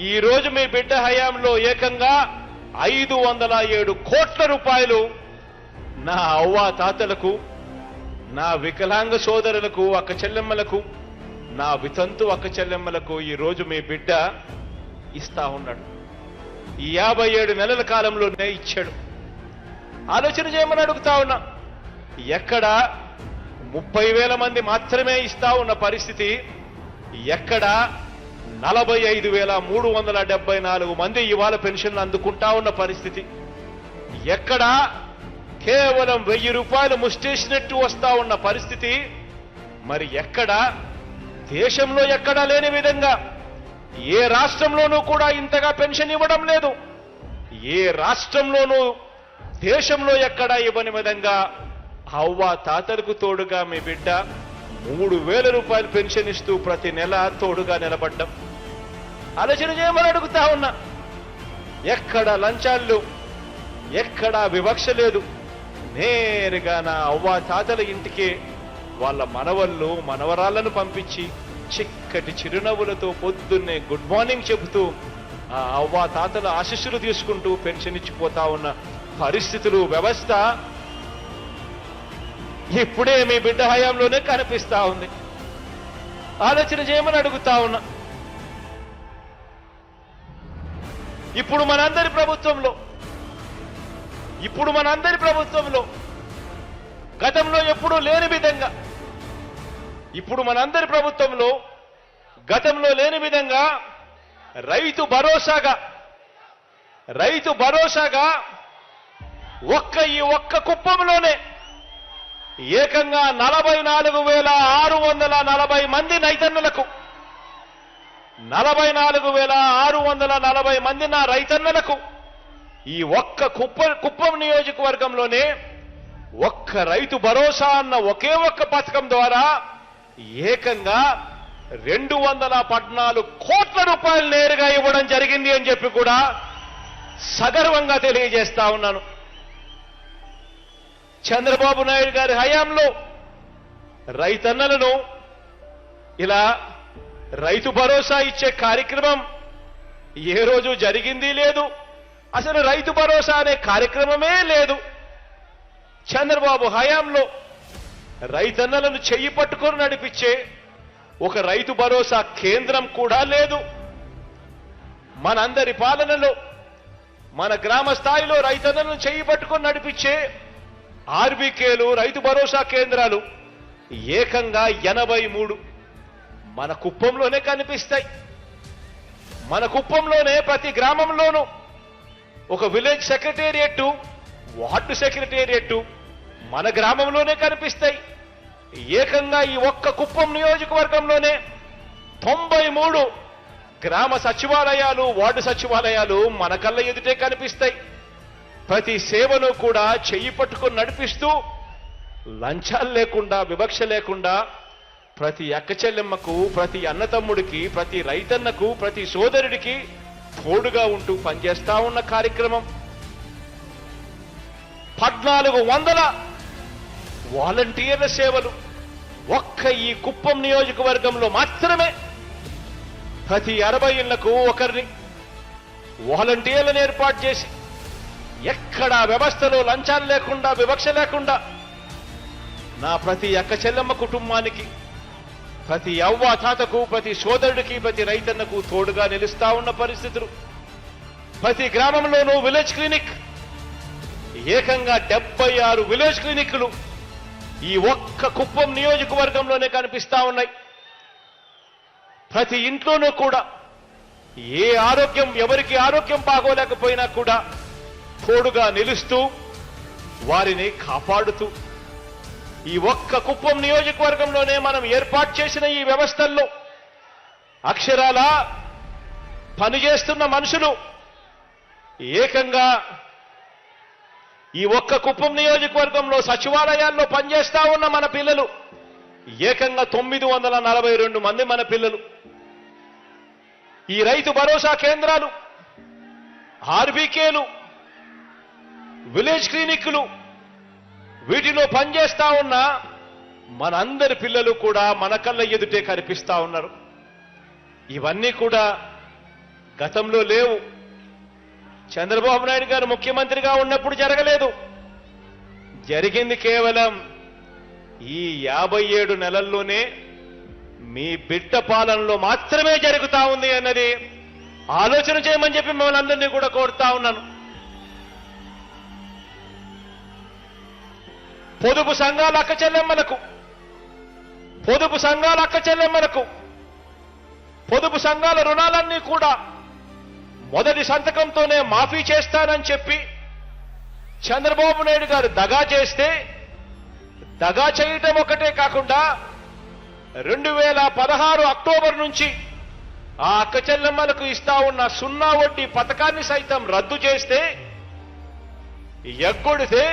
ఈ రోజు మీ బిడ్డ హయాంలో ఏకంగా 507 కోట్ల రూపాయలు నా అవ్వ తాతలకు, నా వికలాంగ సోదరులకు, అక్క చెల్లెమ్మలకు, నా వితంతు అక్క చెల్లెమ్మలకు ఈ రోజు మీ బిడ్డ ఇస్తా ఉన్నాడు. ఈ 57 నెలల కాలంలోనే ఇచ్చాడు. ఆలోచన చేయమని అడుగుతా ఉన్నా. ఎక్కడ 30,000 మంది మాత్రమే ఇస్తా ఉన్న పరిస్థితి, ఎక్కడ 45,374 మంది ఇవాళ పెన్షన్లు అందుకుంటా ఉన్న పరిస్థితి, ఎక్కడ కేవలం 1000 రూపాయలు ముష్టేసినట్టు వస్తా ఉన్న పరిస్థితి, మరి ఎక్కడ దేశంలో ఎక్కడా లేని విధంగా ఏ రాష్ట్రంలోనూ కూడా ఇంతగా పెన్షన్ ఇవ్వడం లేదు. ఏ రాష్ట్రంలోనూ దేశంలో ఎక్కడా ఇవ్వని విధంగా అవ్వ తాతలకు తోడుగా మీ బిడ్డ 3,000 రూపాయలు పెన్షన్ ఇస్తూ ప్రతి నెల తోడుగా నిలబడ్డం. ఆలోచన చేయమని అడుగుతా ఉన్నా. ఎక్కడ లంచాలు, ఎక్కడా వివక్ష లేదు. నేరుగా నా అవ్వ తాతల ఇంటికి వాళ్ళ మనవళ్ళు మనవరాళ్లను పంపించి చిక్కటి చిరునవ్వులతో పొద్దున్నే గుడ్ మార్నింగ్ చెబుతూ ఆ అవ్వ తాతల ఆశీస్సులు తీసుకుంటూ పెన్షన్ ఇచ్చిపోతా ఉన్న పరిస్థితులు, వ్యవస్థ ఇప్పుడే మీ బిడ్డ హయాంలోనే కనిపిస్తా ఉంది. ఆలోచన చేయమని అడుగుతా ఉన్నా. ఇప్పుడు మనందరి ప్రభుత్వంలో గతంలో ఎప్పుడూ లేని విధంగా గతంలో లేని విధంగా రైతు భరోసాగా ఈ ఒక్క కుప్పంలోనే ఏకంగా 44,640 మంది రైతన్నలకు 44,640 మంది నా రైతన్నలకు ఈ ఒక్క కుప్పం నియోజకవర్గంలోనే ఒక్క రైతు భరోసా అన్న ఒకే ఒక్క పథకం ద్వారా ఏకంగా 214 కోట్ల రూపాయలు నేరుగా ఇవ్వడం జరిగింది అని చెప్పి కూడా సగర్వంగా తెలియజేస్తా ఉన్నాను. చంద్రబాబు నాయుడు గారి హయాంలో రైతన్నలను ఇలా రైతు భరోసా ఇచ్చే కార్యక్రమం ఏ రోజు జరిగింది లేదు. అసలు రైతు భరోసా అనే కార్యక్రమమే లేదు. చంద్రబాబు హయాంలో రైతన్నలను చెయ్యి పట్టుకొని నడిపించే ఒక రైతు భరోసా కేంద్రం కూడా లేదు. మనందరి పాలనలో మన గ్రామ స్థాయిలో రైతన్నలను చెయ్యి పట్టుకొని నడిపించే ఆర్బీకేలు, రైతు భరోసా కేంద్రాలు ఏకంగా 83 మన కుప్పంలోనే కనిపిస్తాయి. మన కుప్పంలోనే ప్రతి గ్రామంలోనూ ఒక విలేజ్ సెక్రటేరియట్, వార్డు సెక్రటేరియట్ మన గ్రామంలోనే కనిపిస్తాయి. ఏకంగా ఈ ఒక్క కుప్పం నియోజకవర్గంలోనే 93 గ్రామ సచివాలయాలు, వార్డు సచివాలయాలు మన కళ్ళ ఎదుటే కనిపిస్తాయి. ప్రతి సేవను కూడా చెయ్యి పట్టుకొని నడిపిస్తూ లంచాలు లేకుండా, వివక్ష లేకుండా ప్రతి అక్క చెల్లెమ్మకు, ప్రతి అన్నతమ్ముడికి, ప్రతి రైతన్నకు, ప్రతి సోదరుడికి తోడుగా ఉంటూ పనిచేస్తా ఉన్న కార్యక్రమం. 1400 వాలంటీర్ల సేవలు ఒక్క ఈ కుప్పం నియోజకవర్గంలో మాత్రమే. ప్రతి 60 ఇళ్లకు ఒకరిని వాలంటీర్లను ఏర్పాటు చేసి ఎక్కడా వ్యవస్థలో లంచాలు లేకుండా, వివక్ష లేకుండా నా ప్రతి అక్క చెల్లెమ్మ కుటుంబానికి, ప్రతి అవ్వ తాతకు, ప్రతి సోదరుడికి, ప్రతి రైతన్నకు తోడుగా నిలుస్తా ఉన్న పరిస్థితులు. ప్రతి గ్రామంలోనూ విలేజ్ క్లినిక్, ఏకంగా 76 విలేజ్ క్లినిక్లు ఈ ఒక్క కుప్పం నియోజకవర్గంలోనే కనిపిస్తా ఉన్నాయి. ప్రతి ఇంట్లోనూ కూడా ఎవరికి ఆరోగ్యం బాగోలేకపోయినా కూడా తోడుగా నిలుస్తూ వారిని కాపాడుతూ ఈ ఒక్క కుప్పం నియోజకవర్గంలోనే మనం ఏర్పాటు చేసిన ఈ వ్యవస్థల్లో అక్షరాల పనిచేస్తున్న మనుషులు ఏకంగా ఈ ఒక్క కుప్పం నియోజకవర్గంలో సచివాలయాల్లో పనిచేస్తా ఉన్న మన పిల్లలు ఏకంగా 942 మంది మన పిల్లలు. ఈ రైతు భరోసా కేంద్రాలు, ఆర్బీకేలు, విలేజ్ క్లినిక్లు వీటిలో పనిచేస్తా ఉన్న మనందరి పిల్లలు కూడా మన కళ్ళ ఎదుటే కనిపిస్తా ఉన్నారు. ఇవన్నీ కూడా గతంలో లేవు. చంద్రబాబు నాయుడు గారు ముఖ్యమంత్రిగా ఉన్నప్పుడు జరగలేదు. జరిగింది కేవలం ఈ 57 నెలల్లోనే మీ బిడ్డ పాలనలో మాత్రమే జరుగుతా ఉంది అన్నది ఆలోచన చేయమని చెప్పి మిమ్మల్ని అందరినీ కూడా కోరుతా ఉన్నాను. పొదుపు సంఘాల అక్క చెల్లెమ్మలకు పొదుపు సంఘాల రుణాలన్నీ కూడా మొదటి సంతకంతోనే మాఫీ చేస్తానని చెప్పి చంద్రబాబు నాయుడు గారు దగా చేస్తే, దగా చేయటం ఒకటే కాకుండా 2016 అక్టోబర్ నుంచి ఆ అక్క చెల్లెమ్మలకు ఇస్తా ఉన్న సున్నా వడ్డీ పథకాన్ని సైతం రద్దు చేస్తే, ఎగ్గొడితే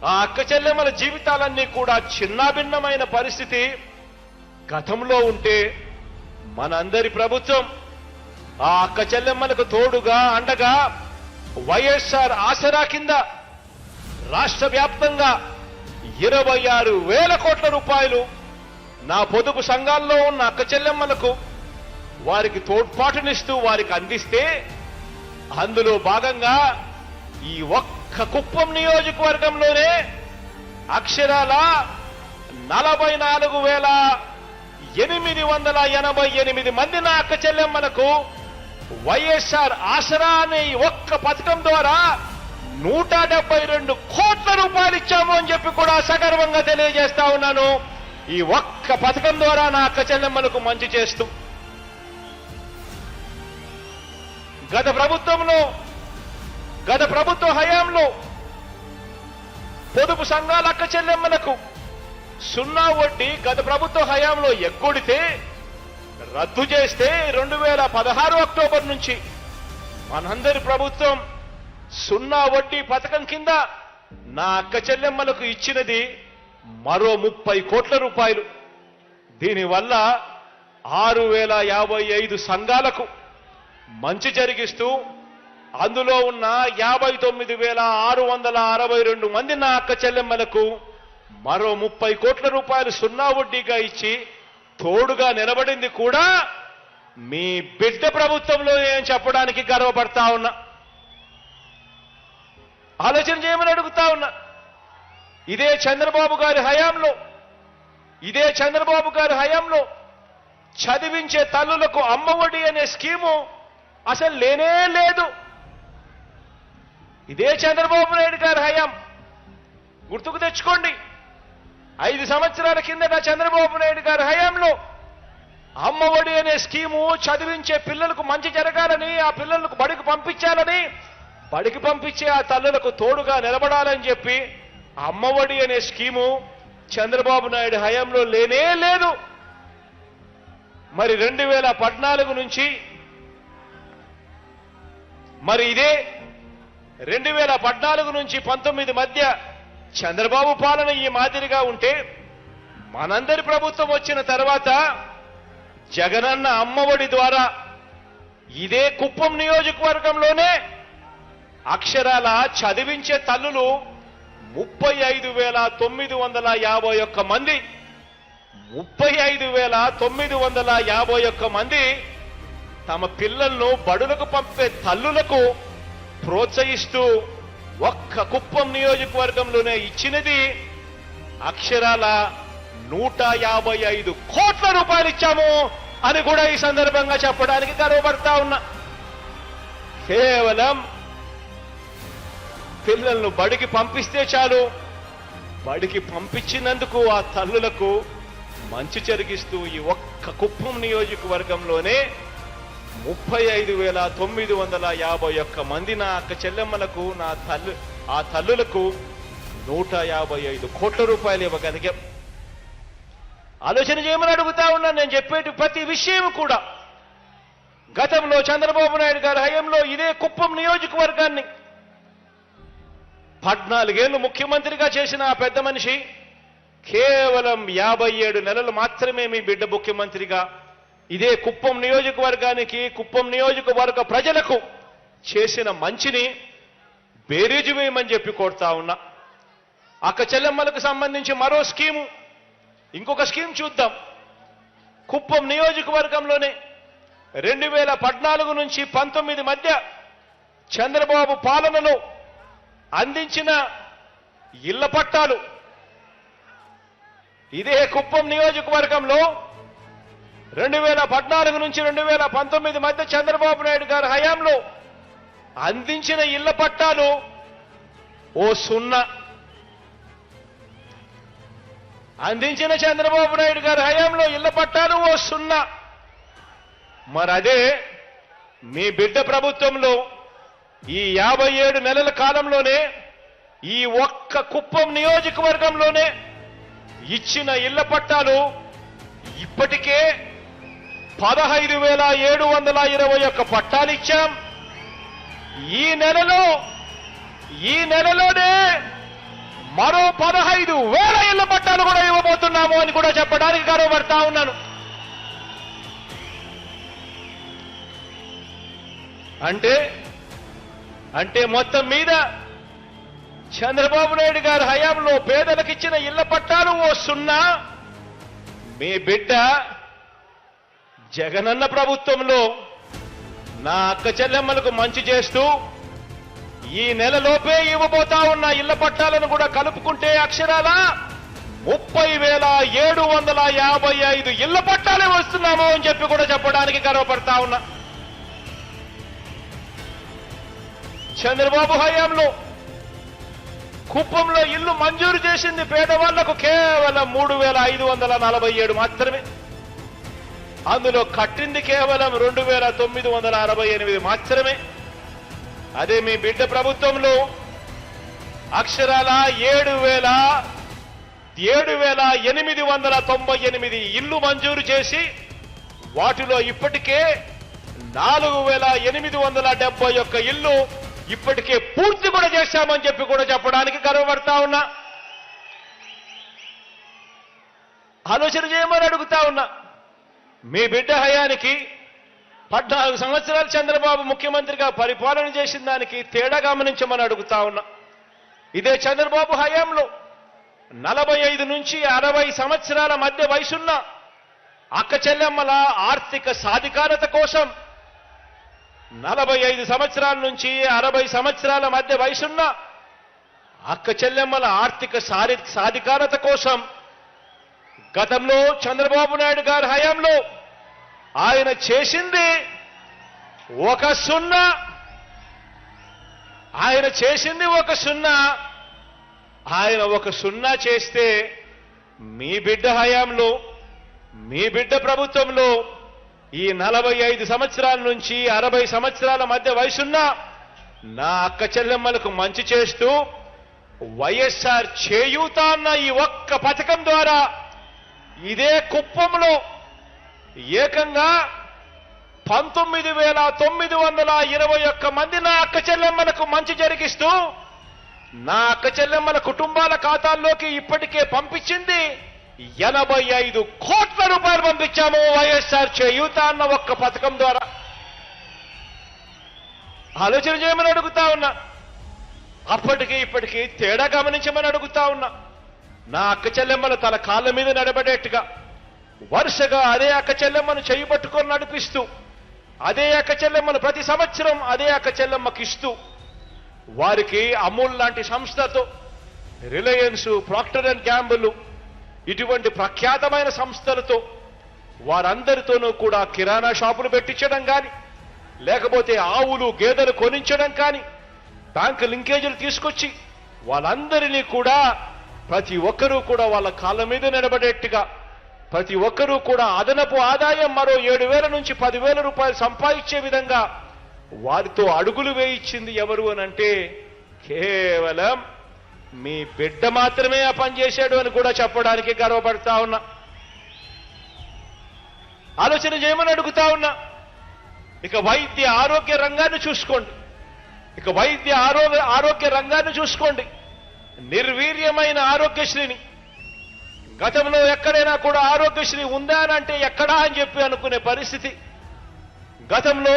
ఆ అక్క చెల్లెమ్మల జీవితాలన్నీ కూడా చిన్నాభిన్నమైన పరిస్థితి గతంలో ఉంటే, మనందరి ప్రభుత్వం ఆ అక్క చెల్లెమ్మలకు తోడుగా అండగా వైఎస్ఆర్ ఆసరా కింద రాష్ట్ర వ్యాప్తంగా 26,000 కోట్ల రూపాయలు నా పొదుపు సంఘాల్లో ఉన్న అక్క చెల్లెమ్మలకు వారికి తోడ్పాటునిస్తూ వారికి అందిస్తే, అందులో భాగంగా ఈ ఒక్క కుప్పం నియోజకవర్గంలోనే అక్షరాల 44,888 మంది నా అక్క చెల్లెమ్మలకు వైఎస్ఆర్ ఆసరా అనే ఈ ఒక్క పథకం ద్వారా 172 కోట్ల రూపాయలు ఇచ్చాము అని చెప్పి కూడా సగర్వంగా తెలియజేస్తా ఉన్నాను. ఈ ఒక్క పథకం ద్వారా నా అక్క చెల్లెమ్మలకు మంచి చేస్తూ, గత ప్రభుత్వ హయాంలో పొదుపు సంఘాల అక్క చెల్లెమ్మలకు సున్నా వడ్డీ గత ప్రభుత్వ హయాంలో ఎగ్గొడితే, రద్దు చేస్తే 2016 అక్టోబర్ నుంచి మనందరి ప్రభుత్వం సున్నా వడ్డీ పథకం కింద నా అక్క చెల్లెమ్మలకు ఇచ్చినది మరో 30 కోట్ల రూపాయలు. దీనివల్ల 6,055 సంఘాలకు మంచి జరిగిస్తూ, అందులో ఉన్న 59,662 మంది నా అక్క చెల్లెమ్మలకు మరో 30 కోట్ల రూపాయలు సున్నా వడ్డీగా ఇచ్చి తోడుగా నిలబడింది కూడా మీ బిడ్డ ప్రభుత్వంలో ఏం చెప్పడానికి గర్వపడతా ఉన్నా. ఆలోచన చేయమని అడుగుతా ఉన్నా. ఇదే చంద్రబాబు గారి హయాంలో చదివించే తల్లులకు అమ్మఒడి అనే స్కీము అసలు లేనే లేదు. ఇదే చంద్రబాబు నాయుడు గారి హయాం గుర్తుకు తెచ్చుకోండి. 5 సంవత్సరాల కిందట చంద్రబాబు నాయుడు గారి హయాంలో అమ్మఒడి అనే స్కీము చదివించే పిల్లలకు మంచి జరగాలని, ఆ పిల్లలకు బడికి పంపించాలని, బడికి పంపించే ఆ తల్లులకు తోడుగా నిలబడాలని చెప్పి అమ్మఒడి అనే స్కీము చంద్రబాబు నాయుడు హయాంలో లేనే లేదు. మరి 2014 నుంచి ఇదే 2014 నుంచి 19 మధ్య చంద్రబాబు పాలన ఈ మాదిరిగా ఉంటే, మనందరి ప్రభుత్వం వచ్చిన తర్వాత జగనన్న అమ్మఒడి ద్వారా ఇదే కుప్పం నియోజకవర్గంలోనే అక్షరాల చదివించే తల్లులు 35,951 మంది 35,951 మంది తమ పిల్లలను బడులకు పంపే తల్లులకు ప్రోత్సహిస్తూ ఒక్క కుప్పం నియోజకవర్గంలోనే ఇచ్చినది అక్షరాల 155 కోట్ల రూపాయలు ఇచ్చాము అని కూడా ఈ సందర్భంగా చెప్పడానికి గర్వపడతా ఉన్నా. కేవలం పిల్లలను బడికి పంపిస్తే చాలు, బడికి పంపించినందుకు ఆ తల్లులకు మంచి జరిగిస్తూ ఈ ఒక్క కుప్పం నియోజకవర్గంలోనే 35,951 మంది నా అక్క చెల్లెమ్మలకు ఆ తల్లులకు 155 కోట్ల రూపాయలు ఇవ్వగలిగాం. ఆలోచన చేయమని అడుగుతా ఉన్నాను. నేను చెప్పేటి ప్రతి విషయం కూడా గతంలో చంద్రబాబు నాయుడు గారి హయాంలో ఇదే కుప్పం నియోజకవర్గాన్ని 14 ఏళ్లు ముఖ్యమంత్రిగా చేసిన ఆ పెద్ద మనిషి కేవలం 57 నెలలు మాత్రమే మీ బిడ్డ ముఖ్యమంత్రిగా ఇదే కుప్పం నియోజకవర్గానికి, కుప్పం నియోజకవర్గ ప్రజలకు చేసిన మంచిని బేరీజు వేయమని చెప్పి కోరుతా ఉన్నా. అక్క చెల్లెమ్మలకు సంబంధించి మరో స్కీము, ఇంకొక స్కీమ్ చూద్దాం. కుప్పం నియోజకవర్గంలోనే 2014 నుంచి 19 మధ్య చంద్రబాబు పాలనలో అందించిన ఇళ్ల పట్టాలు ఇదే కుప్పం నియోజకవర్గంలో 2014 నుంచి 2019 మధ్య చంద్రబాబు నాయుడు గారి హయాంలో అందించిన ఇళ్ల పట్టాలు ఓ సున్నా. అందించిన చంద్రబాబు నాయుడు గారి హయాంలో ఇళ్ల పట్టాలు ఓ సున్నా. మరి అదే మీ బిడ్డ ప్రభుత్వంలో ఈ 57 నెలల కాలంలోనే ఈ ఒక్క కుప్పం నియోజకవర్గంలోనే ఇచ్చిన ఇళ్ల పట్టాలు ఇప్పటికే 15,721 పట్టాలిచ్చాం. ఈ నెలలోనే మరో 15,000 ఇళ్ల పట్టాలు కూడా ఇవ్వబోతున్నాము అని కూడా చెప్పడానికి గర్వపడతా ఉన్నాను. అంటే మొత్తం మీద చంద్రబాబు నాయుడు గారి హయాంలో పేదలకిచ్చిన ఇళ్ల పట్టాలు ఓ 0. మీ బిడ్డ జగనన్న ప్రభుత్వంలో నా అక్క చెల్లెమ్మలకు మంచి చేస్తూ ఈ నెలలోపే ఇవ్వబోతా ఉన్న ఇళ్ల పట్టాలను కూడా కలుపుకుంటే అక్షరాల 30,755 ఇళ్ల పట్టాలే వస్తున్నాము అని చెప్పి కూడా చెప్పడానికి గర్వపడతా ఉన్నా. చంద్రబాబు హయాంలో కుప్పంలో ఇల్లు మంజూరు చేసింది పేదవాళ్లకు కేవలం 3,547 మాత్రమే. అందులో కట్టింది కేవలం 2,968 మాత్రమే. అదే మీ బిడ్డ ప్రభుత్వంలో అక్షరాల 7,898 ఇల్లు మంజూరు చేసి వాటిలో ఇప్పటికే 4,871 ఇల్లు ఇప్పటికే పూర్తి కూడా చేశామని చెప్పి కూడా చెప్పడానికి గర్వపడతా ఉన్నా. ఆలోచన చేయమని అడుగుతా ఉన్నా. మీ బిడ్డ హయానికి 14 సంవత్సరాలు చంద్రబాబు ముఖ్యమంత్రిగా పరిపాలన చేసిన దానికి తేడా గమనించమని అడుగుతా ఉన్నా. ఇదే చంద్రబాబు హయాంలో 45 నుంచి 60 సంవత్సరాల మధ్య వయసున్న అక్క చెల్లెమ్మల ఆర్థిక సాధికారత కోసం 45 సంవత్సరాల నుంచి 60 సంవత్సరాల మధ్య వయసున్న అక్క చెల్లెమ్మల ఆర్థిక సాధికారత కోసం గతంలో చంద్రబాబు నాయుడు గారి హయాంలో ఆయన చేసింది ఒక 0. ఆయన ఒక 0 చేస్తే మీ బిడ్డ హయాంలో మీ బిడ్డ ప్రభుత్వంలో ఈ 45 సంవత్సరాల నుంచి 60 సంవత్సరాల మధ్య వయసున్న నా అక్క చెల్లెమ్మలకు మంచి చేస్తూ వైఎస్ఆర్ చేయూత అన్న ఈ ఒక్క పథకం ద్వారా ఇదే కుప్పంలో ఏకంగా 19,921 మంది నా అక్క చెల్లెమ్మలకు మంచి జరిగిస్తూ నా అక్క చెల్లెమ్మల కుటుంబాల ఖాతాల్లోకి ఇప్పటికే పంపించింది 85 కోట్ల రూపాయలు పంపించాము వైఎస్ఆర్ చేయూత అన్న ఒక్క పథకం ద్వారా. ఆలోచన చేయమని అడుగుతా ఉన్నా. అప్పటికి ఇప్పటికీ తేడా గమనించమని అడుగుతా ఉన్నా. నా అక్క చెల్లెమ్మల తల కాళ్ళ మీద నడబడేట్టుగా వరుసగా అదే అక్క చెల్లెమ్మను చేయబట్టుకొని నడిపిస్తూ అదే అక్క చెల్లెమ్మను ప్రతి సంవత్సరం అదే అక్క చెల్లెమ్మకి ఇస్తూ వారికి అమూల్ లాంటి సంస్థతో రిలయన్స్, ప్రాక్టర్ అండ్ గ్యాంబుల్ ఇటువంటి ప్రఖ్యాతమైన సంస్థలతో వారందరితోనూ కూడా కిరాణా షాపులు పెట్టించడం కానీ, లేకపోతే ఆవులు గేదెలు కొనించడం కానీ, బ్యాంకు లింకేజీలు తీసుకొచ్చి వాళ్ళందరినీ కూడా ప్రతి ఒక్కరూ కూడా వాళ్ళ కాళ్ళ మీద నిలబడేట్టుగా ప్రతి ఒక్కరూ కూడా అదనపు ఆదాయం మరో 7,000 నుంచి 10,000 రూపాయలు సంపాదించే విధంగా వారితో అడుగులు వేయించింది ఎవరు అనంటే కేవలం మీ బిడ్డ మాత్రమే ఆ పని చేశాడు అని కూడా చెప్పడానికి గర్వపడతా ఉన్నా. ఆలోచన చేయమని అడుగుతా ఉన్నా. ఇక వైద్య ఆరోగ్య రంగాన్ని చూసుకోండి. నిర్వీర్యమైన ఆరోగ్యశ్రీని గతంలో ఎక్కడైనా కూడా ఆరోగ్యశ్రీ ఉందా అని అంటే ఎక్కడా అని చెప్పి అనుకునే పరిస్థితి. గతంలో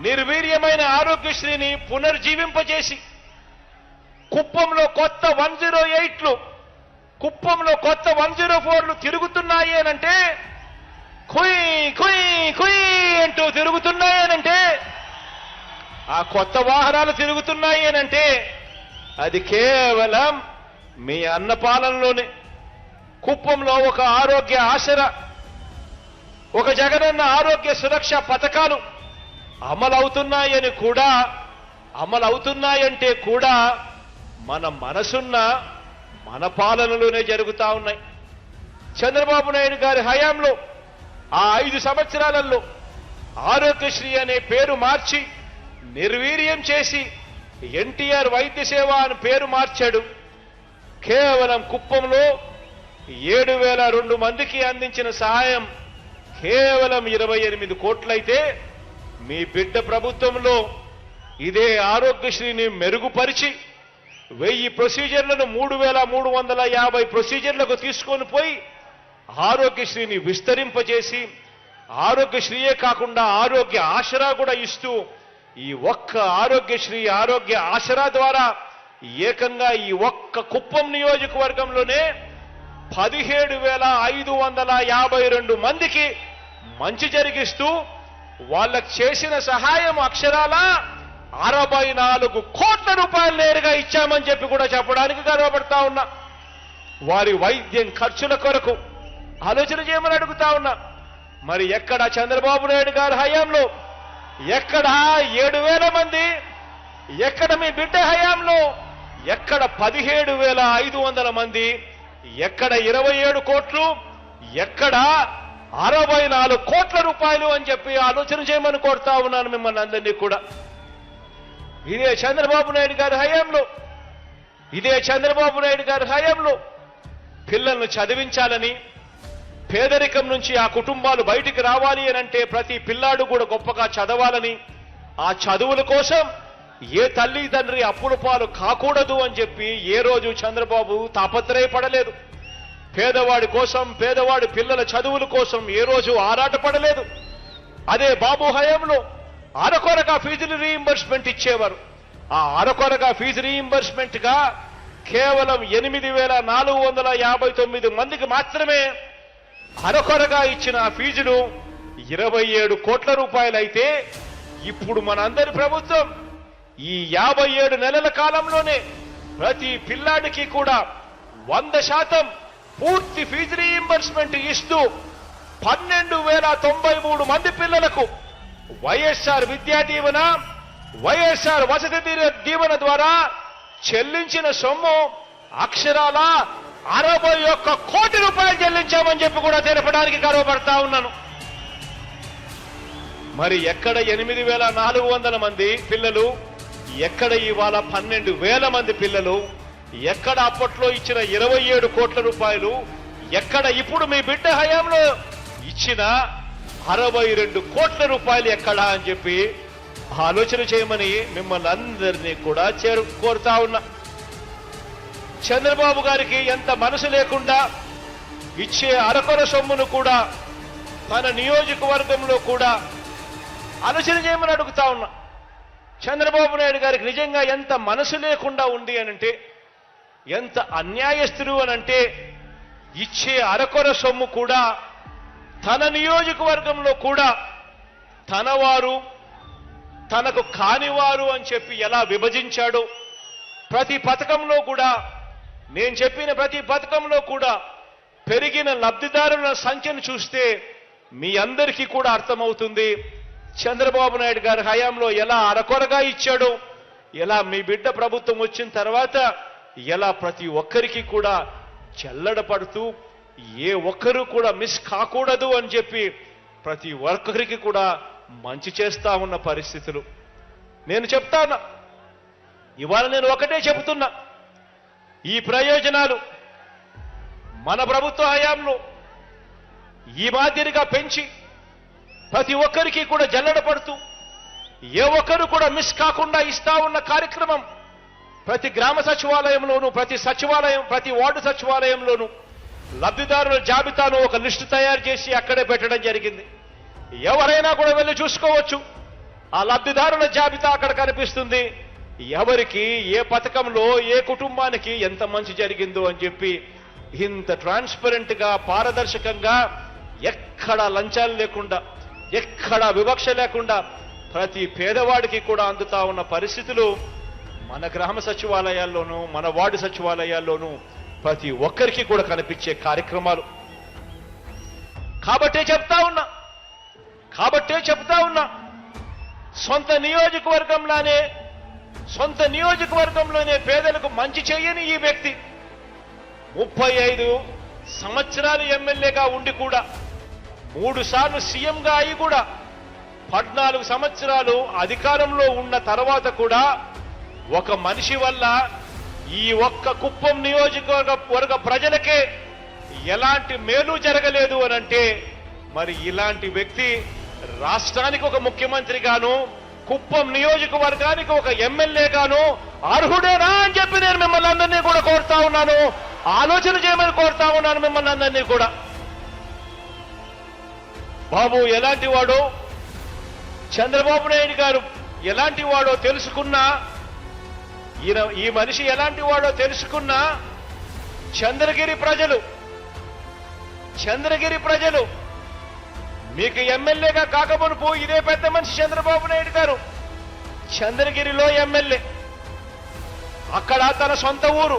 నిర్వీర్యమైన ఆరోగ్యశ్రీని పునర్జీవింపజేసి కుప్పంలో కొత్త 108లు, కుప్పంలో కొత్త 104లు తిరుగుతున్నాయి అనంటే కుయ్ కుయ్ కుయ్ అంటూ తిరుగుతున్నాయి అనంటే ఆ కొత్త వాహనాలు తిరుగుతున్నాయి అనంటే అది కేవలం మీ అన్నపాలనలోనే. కుప్పంలో ఒక ఆరోగ్య ఆసరా, ఒక జగనన్న ఆరోగ్య సురక్ష పథకాలు అమలవుతున్నాయంటే కూడా మన మనసున్న మన పాలనలోనే జరుగుతా ఉన్నాయి. చంద్రబాబు నాయుడు గారి హయాంలో ఆ 5 సంవత్సరాలలో ఆరోగ్యశ్రీ అనే పేరు మార్చి నిర్వీర్యం చేసి ఎన్టీఆర్ వైద్య సేవ అని పేరు మార్చాడు. కేవలం కుప్పంలో 7,002 మందికి అందించిన సహాయం కేవలం 28 కోట్లయితే మీ బిడ్డ ప్రభుత్వంలో ఇదే ఆరోగ్యశ్రీని మెరుగుపరిచి 1000 ప్రొసీజర్లను 3350 ప్రొసీజర్లకు తీసుకొని పోయి ఆరోగ్యశ్రీని విస్తరింపజేసి ఆరోగ్యశ్రీయే కాకుండా ఆరోగ్య ఆసరా కూడా ఇస్తూ ఈ ఒక్క ఆరోగ్యశ్రీ ఆరోగ్య ఆసరా ద్వారా ఏకంగా ఈ ఒక్క కుప్పం నియోజకవర్గంలోనే 17,552 మందికి మంచి జరిగిస్తూ వాళ్ళకు చేసిన సహాయం అక్షరాల 64 కోట్ల రూపాయలు నేరుగా ఇచ్చామని చెప్పి కూడా చెప్పడానికి గర్వపడతా ఉన్నా. వారి వైద్యం ఖర్చుల కొరకు ఆలోచన చేయమని అడుగుతా ఉన్నా. మరి ఎక్కడ చంద్రబాబు నాయుడు గారి హయాంలో ఎక్కడ 7,000 మంది, ఎక్కడ మీ బిడ్డ హయాంలో ఎక్కడ 17,500 మంది, ఎక్కడ 27 కోట్లు, ఎక్కడ 64 కోట్ల రూపాయలు అని చెప్పి ఆలోచన చేయమని కోరుతా ఉన్నాను మిమ్మల్ని అందరినీ కూడా. ఇదే చంద్రబాబు నాయుడు గారి హయాంలో పిల్లలను చదివించాలని, పేదరికం నుంచి ఆ కుటుంబాలు బయటికి రావాలి అనంటే ప్రతి పిల్లాడు కూడా గొప్పగా చదవాలని, ఆ చదువుల కోసం ఏ తల్లి తండ్రి అప్పుల పాలు కాకూడదు అని చెప్పి ఏ రోజు చంద్రబాబు తాపత్రయపడలేదు. పేదవాడి కోసం, పేదవాడి పిల్లల చదువుల కోసం ఏ రోజు ఆరాటపడలేదు. అదే బాబు హయాంలో అరకొరగా ఫీజులు రీయింబర్స్మెంట్ ఇచ్చేవారు. ఆ అరకొరగా ఫీజు రీయింబర్స్మెంట్ గా కేవలం 8,459 మందికి మాత్రమే అరకొరగా ఇచ్చిన ఆ ఫీజులు 27 కోట్ల రూపాయలైతే ఇప్పుడు మనందరి ప్రభుత్వం ఈ 57 నెలల కాలంలోనే ప్రతి పిల్లాడికి కూడా 100% పూర్తి ఫీజు రీయింబర్స్మెంట్ ఇస్తూ 12,093 మంది పిల్లలకు వైఎస్ఆర్ విద్యా దీవెన, వైఎస్ఆర్ వసతి దీవెన ద్వారా చెల్లించిన సొమ్ము అక్షరాల 61 కోటి రూపాయలు చెల్లించామని చెప్పి కూడా తెలపడానికి గర్వపడతా ఉన్నాను. మరి ఎక్కడ 8,400 మంది పిల్లలు, ఎక్కడ ఇవాళ 12,000 మంది పిల్లలు, ఎక్కడ అప్పట్లో ఇచ్చిన 27 కోట్ల రూపాయలు, ఎక్కడ ఇప్పుడు మీ బిడ్డ హయాంలో ఇచ్చిన 62 కోట్ల రూపాయలు ఎక్కడా అని చెప్పి ఆలోచన చేయమని మిమ్మల్ని అందరినీ కూడా కోరుతా ఉన్నా. చంద్రబాబు గారికి ఎంత మనసు లేకుండా ఇచ్చే అరకొర సొమ్మును కూడా తన నియోజకవర్గంలో కూడా ఆలోచన చేయమని అడుగుతా ఉన్నా. చంద్రబాబు నాయుడు గారికి నిజంగా ఎంత మనసు లేకుండా ఉంది అనంటే, ఎంత అన్యాయస్తుడు అనంటే ఇచ్చే అరకొర సొమ్ము కూడా తన నియోజకవర్గంలో కూడా తనవారు తనకు కానివారు అని చెప్పి ఎలా విభజించాడో, ప్రతి పథకంలో కూడా నేను చెప్పిన ప్రతి పథకంలో కూడా పెరిగిన లబ్ధిదారుల సంఖ్యను చూస్తే మీ అందరికీ కూడా అర్థమవుతుంది చంద్రబాబు నాయుడు గారి హయాంలో ఎలా అరకొరగా ఇచ్చాడో, ఎలా మీ బిడ్డ ప్రభుత్వం వచ్చిన తర్వాత ఎలా ప్రతి ఒక్కరికి కూడా చెల్లడ పడుతూ ఏ ఒక్కరూ కూడా మిస్ కాకూడదు అని చెప్పి ప్రతి ఒక్కరికి కూడా మంచి చేస్తా ఉన్న పరిస్థితులు నేను చెప్తాను. ఇవాళ నేను ఒకటే చెబుతున్నా, ఈ ప్రయోజనాలు మన ప్రభుత్వ హయాంలో ఈ మాదిరిగా పెంచి ప్రతి ఒక్కరికి కూడా జల్లడ పడుతూ ఏ ఒక్కరు కూడా మిస్ కాకుండా ఇస్తా ఉన్న కార్యక్రమం ప్రతి గ్రామ సచివాలయంలోనూ, ప్రతి వార్డు సచివాలయంలోనూ లబ్ధిదారుల జాబితాను ఒక లిస్టు తయారు చేసి అక్కడే పెట్టడం జరిగింది. ఎవరైనా కూడా వెళ్ళి చూసుకోవచ్చు. ఆ లబ్ధిదారుల జాబితా అక్కడ కనిపిస్తుంది. ఎవరికి ఏ పథకంలో ఏ కుటుంబానికి ఎంత మంచి జరిగిందో అని చెప్పి ఇంత ట్రాన్స్పరెంట్ గా, పారదర్శకంగా, ఎక్కడ లంచాలు లేకుండా, ఎక్కడ వివక్ష లేకుండా ప్రతి పేదవాడికి కూడా అందుతా ఉన్న పరిస్థితులు మన గ్రామ సచివాలయాల్లోనూ, మన వార్డు సచివాలయాల్లోనూ ప్రతి ఒక్కరికి కూడా కనిపించే కార్యక్రమాలు. కాబట్టే చెప్తా ఉన్నా సొంత నియోజకవర్గంలోనే పేదలకు మంచి చేయని ఈ వ్యక్తి 35 సంవత్సరాలు ఎమ్మెల్యేగా ఉండి కూడా, 3 సార్లు సీఎంగా అయి కూడా, 14 సంవత్సరాలు అధికారంలో ఉన్న తర్వాత కూడా ఒక మనిషి వల్ల ఈ ఒక్క కుప్పం నియోజకవర్గ ప్రజలకే ఎలాంటి మేలు జరగలేదు అనంటే మరి ఇలాంటి వ్యక్తి రాష్ట్రానికి ఒక ముఖ్యమంత్రిగాను, కుప్పం నియోజకవర్గానికి ఒక ఎమ్మెల్యేగాను అర్హుడేనా అని చెప్పి నేను మిమ్మల్ని అందరినీ కూడా కోరుతా ఉన్నాను. ఆలోచన చేయమని కోరుతా ఉన్నాను మిమ్మల్ని అందరినీ కూడా. బాబు ఎలాంటి వాడో, చంద్రబాబు నాయుడు గారు ఎలాంటి వాడో తెలుసుకున్నా, ఈ మనిషి ఎలాంటి వాడో తెలుసుకున్నా చంద్రగిరి ప్రజలు మీకు ఎమ్మెల్యేగా కాకమునుపు ఇదే పెద్ద మనిషి చంద్రబాబు నాయుడు గారు చంద్రగిరిలో ఎమ్మెల్యే, అక్కడ తన సొంత ఊరు,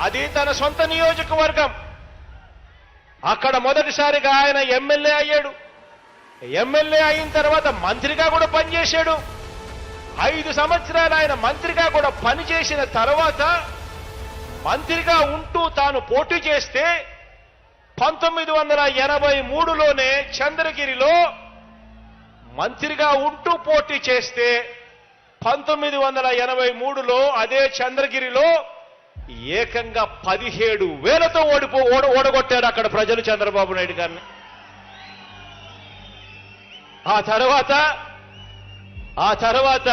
అది తన సొంత నియోజకవర్గం. అక్కడ మొదటిసారిగా ఆయన ఎమ్మెల్యే అయ్యాడు. ఎమ్మెల్యే అయిన తర్వాత మంత్రిగా కూడా పనిచేశాడు. 5 సంవత్సరాలు ఆయన మంత్రిగా కూడా పనిచేసిన తర్వాత మంత్రిగా ఉంటూ తాను పోటీ చేస్తే 1983లోనే చంద్రగిరిలో మంత్రిగా ఉంటూ పోటీ చేస్తే 1983లో అదే చంద్రగిరిలో ఏకంగా 17,000తో ఓడగొట్టారు అక్కడ ప్రజలు చంద్రబాబు నాయుడు గారిని. ఆ తర్వాత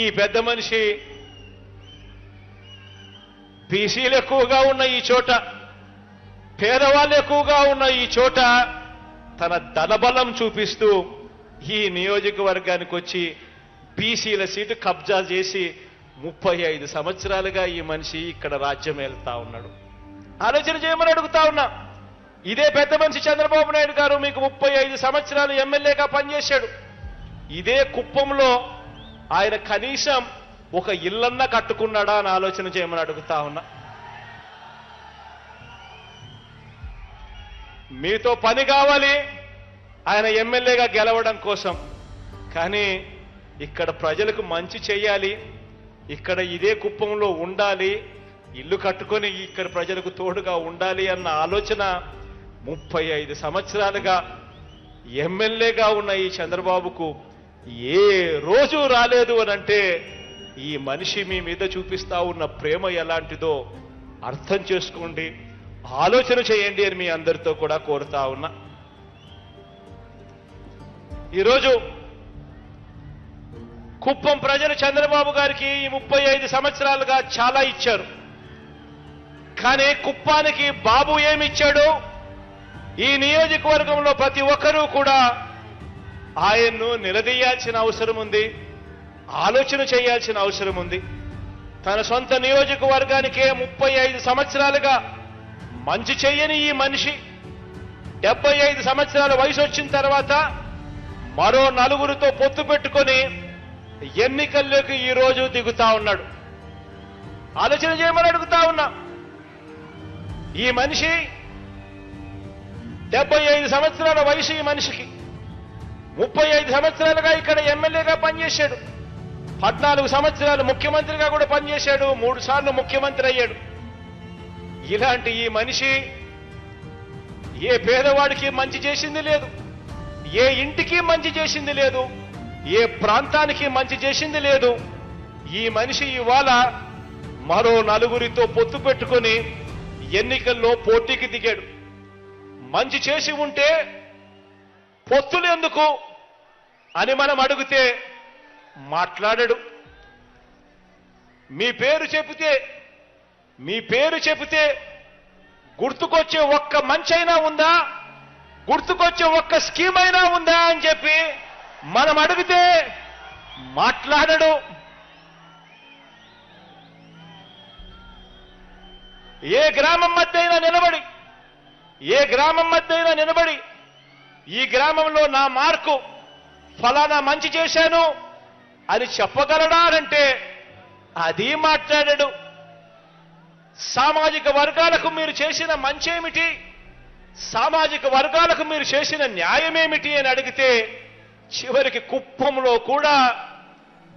ఈ పెద్ద మనిషి బీసీలు ఎక్కువగా ఉన్న ఈ చోట, పేదవాళ్ళు ఎక్కువగా ఉన్న ఈ చోట తన ధనబలం చూపిస్తూ ఈ నియోజకవర్గానికి వచ్చి బీసీల సీటు కబ్జా చేసి 35 సంవత్సరాలుగా ఈ మనిషి ఇక్కడ రాజ్యం వెళ్తా ఉన్నాడు. ఆలోచన చేయమని అడుగుతా ఉన్నా. ఇదే పెద్ద మనిషి చంద్రబాబు నాయుడు గారు మీకు 35 సంవత్సరాలు ఎమ్మెల్యేగా పనిచేశాడు. ఇదే కుప్పంలో ఆయన కనీసం ఒక ఇల్లన్నా కట్టుకున్నాడా అని ఆలోచన చేయమని అడుగుతా ఉన్నా. మీతో పని కావాలి ఆయన ఎమ్మెల్యేగా గెలవడం కోసం, కానీ ఇక్కడ ప్రజలకు మంచి చేయాలి, ఇక్కడ ఇదే కుప్పంలో ఉండాలి, ఇల్లు కట్టుకొని ఇక్కడ ప్రజలకు తోడుగా ఉండాలి అన్న ఆలోచన 35 సంవత్సరాలుగా ఎమ్మెల్యేగా ఉన్న ఈ చంద్రబాబుకు ఏ రోజు రాలేదు అనంటే ఈ మనిషి మీ మీద చూపిస్తా ఉన్న ప్రేమ ఎలాంటిదో అర్థం చేసుకోండి, ఆలోచన చేయండి అని మీ అందరితో కూడా కోరుతా ఉన్నా. ఈరోజు కుప్పం ప్రజలు చంద్రబాబు గారికి ఈ 35 సంవత్సరాలుగా చాలా ఇచ్చారు. కానీ కుప్పానికి బాబు ఏమిచ్చాడు? ఈ నియోజకవర్గంలో ప్రతి ఒక్కరూ కూడా ఆయన్ను నిలదీయాల్సిన అవసరం ఉంది, ఆలోచన చేయాల్సిన అవసరం ఉంది. తన సొంత నియోజకవర్గానికే 35 సంవత్సరాలుగా మంచి చెయ్యని ఈ మనిషి 75 సంవత్సరాల వయసు వచ్చిన తర్వాత మరో 4తో పొత్తు పెట్టుకొని ఎన్నికల్లోకి ఈ రోజు దిగుతా ఉన్నాడు. ఆలోచన చేయమని అడుగుతా ఉన్నా. ఈ మనిషి 75 సంవత్సరాల వయసు ఈ మనిషికి, 35 సంవత్సరాలుగా ఇక్కడ ఎమ్మెల్యేగా పనిచేశాడు, 14 సంవత్సరాలు ముఖ్యమంత్రిగా కూడా పనిచేశాడు, 3 సార్లు ముఖ్యమంత్రి అయ్యాడు. ఇలాంటి ఈ మనిషి ఏ పేదవాడికి మంచి చేసింది లేదు, ఏ ఇంటికి మంచి చేసింది లేదు, ఏ ప్రాంతానికి మంచి చేసింది లేదు. ఈ మనిషి ఇవాళ మరో 4తో పొత్తు పెట్టుకొని ఎన్నికల్లో పోటీకి దిగాడు. మంచి చేసి ఉంటే పొత్తులు ఎందుకు అని మనం అడిగితే మాట్లాడడు. మీ పేరు చెబితే గుర్తుకొచ్చే ఒక్క మంచైనా ఉందా, గుర్తుకొచ్చే ఒక్క స్కీమ్ అయినా ఉందా అని చెప్పి మనం అడిగితే మాట్లాడడు. ఏ గ్రామం మధ్య అయినా నిలబడి ఈ గ్రామంలో నా మార్కు ఫలానా మంచి చేశాను అని చెప్పగలడా అంటే అది మాట్లాడడు. సామాజిక వర్గాలకు మీరు చేసిన మంచేమిటి, సామాజిక వర్గాలకు మీరు చేసిన న్యాయమేమిటి అని అడిగితే చివరికి కుప్పంలో కూడా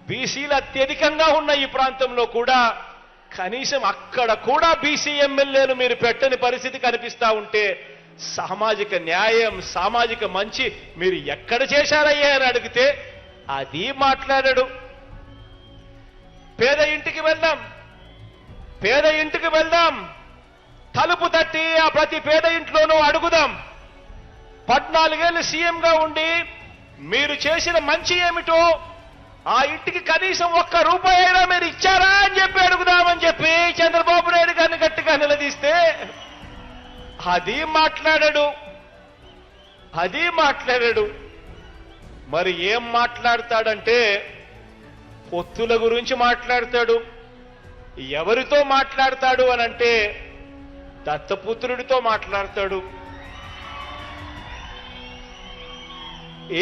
బీసీలు అత్యధికంగా ఉన్న ఈ ప్రాంతంలో కూడా కనీసం అక్కడ కూడా బీసీ ఎమ్మెల్యేలు మీరు పెట్టని పరిస్థితి కనిపిస్తా ఉంటే సామాజిక న్యాయం, సామాజిక మంచి మీరు ఎక్కడ చేశారయ్యా అని అడిగితే అది మాట్లాడడు. పేద ఇంటికి వెళ్దాం, తలుపు తట్టి ఆ ప్రతి పేద ఇంట్లోనూ అడుగుదాం, 14 ఏళ్ళు సీఎంగా ఉండి మీరు చేసిన మంచి ఏమిటో ఆ ఇంటికి కనీసం ₹1 అయినా మీరు ఇచ్చారా అని చెప్పి అడుగుదామని చెప్పి చంద్రబాబు నాయుడు గారిని గట్టిగా నిలదీస్తే అది మాట్లాడాడు. మరి ఏం మాట్లాడతాడంటే పొత్తుల గురించి మాట్లాడతాడు. ఎవరితో మాట్లాడతాడు అనంటే దత్తపుత్రుడితో మాట్లాడతాడు.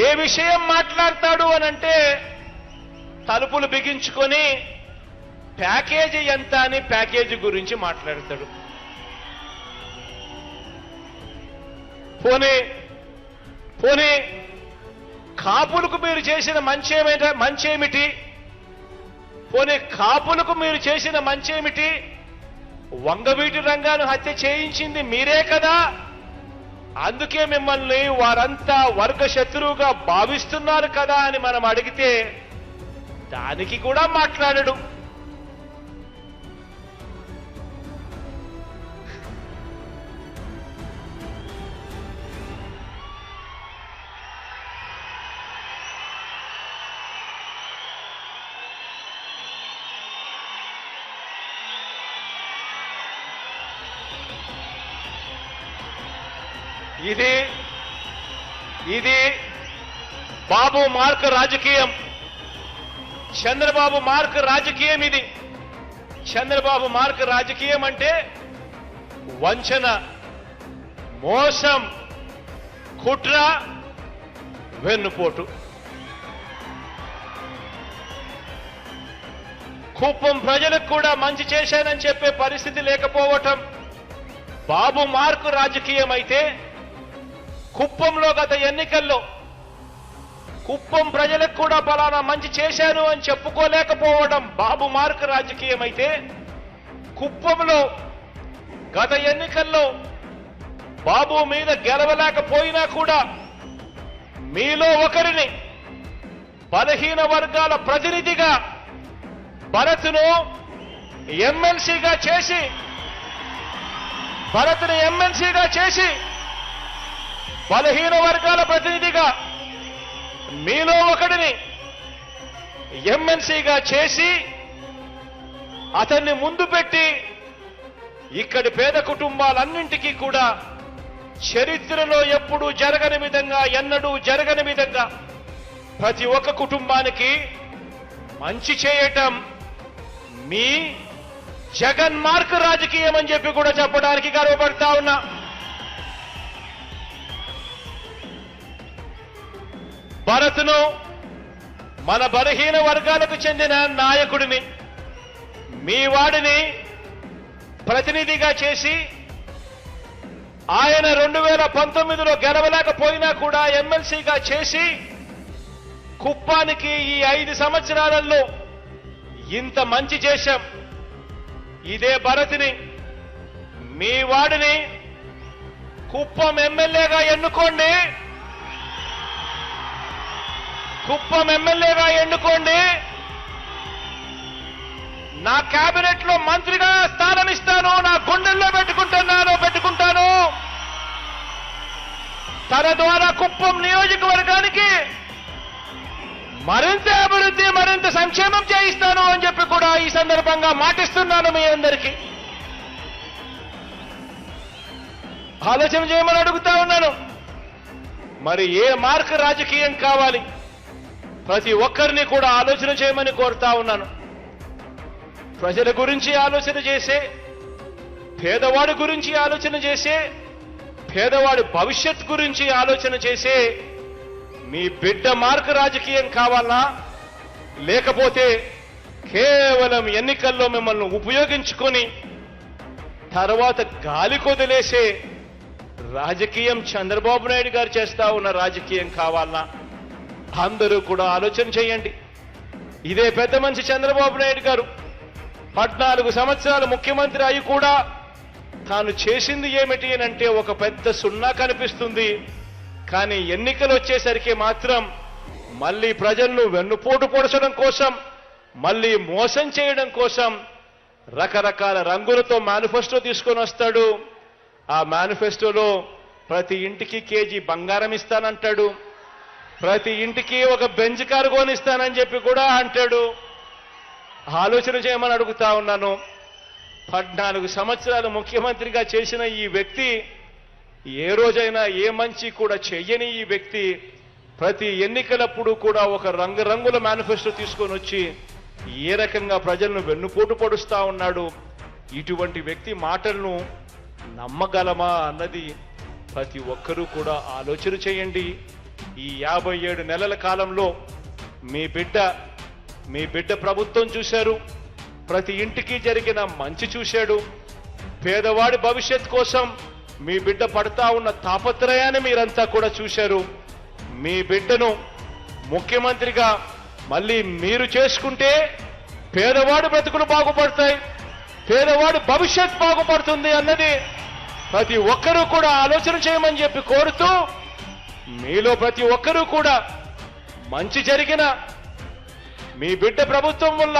ఏ విషయం మాట్లాడతాడు అనంటే తలుపులు బిగించుకొని ప్యాకేజీ ఎంత అని ప్యాకేజీ గురించి మాట్లాడతాడు. పోనీ కాపులకు మీరు చేసిన మంచేమిటి? పోనీ కాపులకు మీరు చేసిన మంచేమిటి? వంగవీటి రంగాను హత్య చేయించింది మీరే కదా, అందుకే మిమ్మల్ని వారంతా వర్గ శత్రువుగా భావిస్తున్నారు కదా అని మనం అడిగితే దానికి కూడా మాట్లాడడు. ఇది బాబు మార్క్ రాజకీయం, చంద్రబాబు మార్క్ రాజకీయం. ఇది చంద్రబాబు మార్క్ రాజకీయం అంటే వంచన, మోసం, కుట్ర, వెన్నుపోటు. కుప్పం ప్రజలకు కూడా మంచి చేశానని చెప్పే పరిస్థితి లేకపోవటం బాబు మార్క్ రాజకీయం అయితే, కుప్పంలో గత ఎన్నికల్లో కుప్పం ప్రజలకు కూడా ఫలానా మంచి చేశాను అని చెప్పుకోలేకపోవడం బాబు మార్క్ రాజకీయం అయితే, కుప్పంలో గత ఎన్నికల్లో బాబు మీద గెలవలేకపోయినా కూడా మీలో ఒకరిని బలహీన వర్గాల ప్రతినిధిగా భరత్ను ఎమ్మెల్సీగా చేసి బలహీన వర్గాల ప్రతినిధిగా మీలో ఒకడిని ఎమ్మెల్సీగా చేసి అతన్ని ముందు పెట్టి ఇక్కడి పేద కుటుంబాలన్నింటికీ కూడా చరిత్రలో ఎప్పుడూ జరగని విధంగా, ఎన్నడూ జరగని విధంగా ప్రతి ఒక్క కుటుంబానికి మంచి చేయటం మీ జగన్ మార్క్ రాజకీయం అని చెప్పి కూడా చెప్పడానికి గర్వపడతా ఉన్నా. భరత్ను మన బలహీన వర్గాలకు చెందిన నాయకుడిని, మీ వాడిని ప్రతినిధిగా చేసి ఆయన 2019లో గెలవలేకపోయినా కూడా ఎమ్మెల్సీగా చేసి కుప్పానికి ఈ 5 సంవత్సరాలలో ఇంత మంచి చేశాం. ఇదే భరత్ని, మీ వాడిని కుప్పం ఎమ్మెల్యేగా ఎన్నుకోండి, నా కేబినెట్ లో మంత్రిగా స్థానం ఇస్తాను, నా గుండెల్లో పెట్టుకుంటాను. తన ద్వారా కుప్పం నియోజకవర్గానికి మరింత అభివృద్ధి, మరింత సంక్షేమం చేయిస్తాను అని చెప్పి కూడా ఈ సందర్భంగా మాటిస్తున్నాను మీ అందరికీ. ఆలోచన చేయమని అడుగుతా ఉన్నాను. మరి ఏ మార్క్ రాజకీయం కావాలి? ప్రతి ఒక్కరిని కూడా ఆలోచన చేయమని కోరుతా ఉన్నాను. ప్రజల గురించి ఆలోచన చేసే, పేదవాడి గురించి ఆలోచన చేసే, పేదవాడి భవిష్యత్ గురించి ఆలోచన చేసే మీ బిడ్డ మార్క్ రాజకీయం కావాలా? లేకపోతే కేవలం ఎన్నికల్లో మిమ్మల్ని ఉపయోగించుకొని తర్వాత గాలి కొదిలేసే రాజకీయం చంద్రబాబు నాయుడు గారు చేస్తా ఉన్న రాజకీయం కావాలా? అందరూ కూడా ఆలోచన చేయండి. ఇదే పెద్ద మనిషి చంద్రబాబు నాయుడు గారు 14 సంవత్సరాలు ముఖ్యమంత్రి అయి కూడా తాను చేసింది ఏమిటి అనంటే ఒక పెద్ద సున్నా కనిపిస్తుంది. కానీ ఎన్నికలు వచ్చేసరికి మాత్రం మళ్ళీ ప్రజలను వెన్నుపోటు పొడచడం కోసం, మళ్ళీ మోసం చేయడం కోసం రకరకాల రంగులతో మేనిఫెస్టో తీసుకొని వస్తాడు. ఆ మేనిఫెస్టోలో ప్రతి ఇంటికి కేజీ బంగారం ఇస్తానంటాడు, ప్రతి ఇంటికి ఒక బెంజ్ కారు కొనిస్తానని చెప్పి కూడా అంటాడు. ఆలోచన చేయమని అడుగుతా ఉన్నాను. 14 సంవత్సరాలు ముఖ్యమంత్రిగా చేసిన ఈ వ్యక్తి, ఏ రోజైనా ఏ మంచి కూడా చెయ్యని ఈ వ్యక్తి ప్రతి ఎన్నికలప్పుడు కూడా ఒక రంగురంగుల మేనిఫెస్టో తీసుకొని వచ్చి ఏ రకంగా ప్రజలను వెన్నుపోటు పొడుస్తా ఉన్నాడు. ఇటువంటి వ్యక్తి మాటలను నమ్మగలమా అన్నది ప్రతి ఒక్కరూ కూడా ఆలోచన చేయండి. ఈ 57 నెలల కాలంలో మీ బిడ్డ ప్రభుత్వం చూశారు. ప్రతి ఇంటికి జరిగిన మంచి చూశాడు. పేదవాడి భవిష్యత్ కోసం మీ బిడ్డ పడతా ఉన్న తాపత్రయాన్ని మీరంతా కూడా చూశారు. మీ బిడ్డను ముఖ్యమంత్రిగా మళ్ళీ మీరు చేసుకుంటే పేదవాడి బ్రతుకులు బాగుపడతాయి, పేదవాడి భవిష్యత్ బాగుపడుతుంది అన్నది ప్రతి ఒక్కరూ కూడా ఆలోచన చేయమని చెప్పి కోరుతూ, మీలో ప్రతి ఒక్కరూ కూడా మంచి జరిగిన మీ బిడ్డ ప్రభుత్వం వల్ల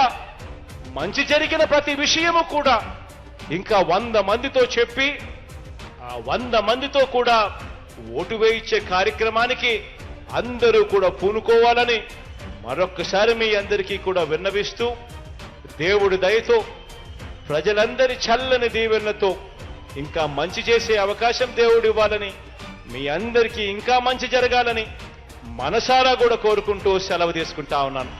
మంచి జరిగిన ప్రతి విషయము కూడా ఇంకా 100 మందితో చెప్పి ఆ 100 మందితో కూడా ఓటు వేయించే కార్యక్రమానికి అందరూ కూడా పూనుకోవాలని మరొక్కసారి మీ అందరికీ కూడా విన్నవిస్తూ, దేవుడి దయతో ప్రజలందరి చల్లని దీవెనలతో ఇంకా మంచి చేసే అవకాశం దేవుడు ఇవ్వాలని, మీ అందరికీ ఇంకా మంచి జరగాలని మనసారా కూడా కోరుకుంటూ సెలవు తీసుకుంటా ఉన్నాను.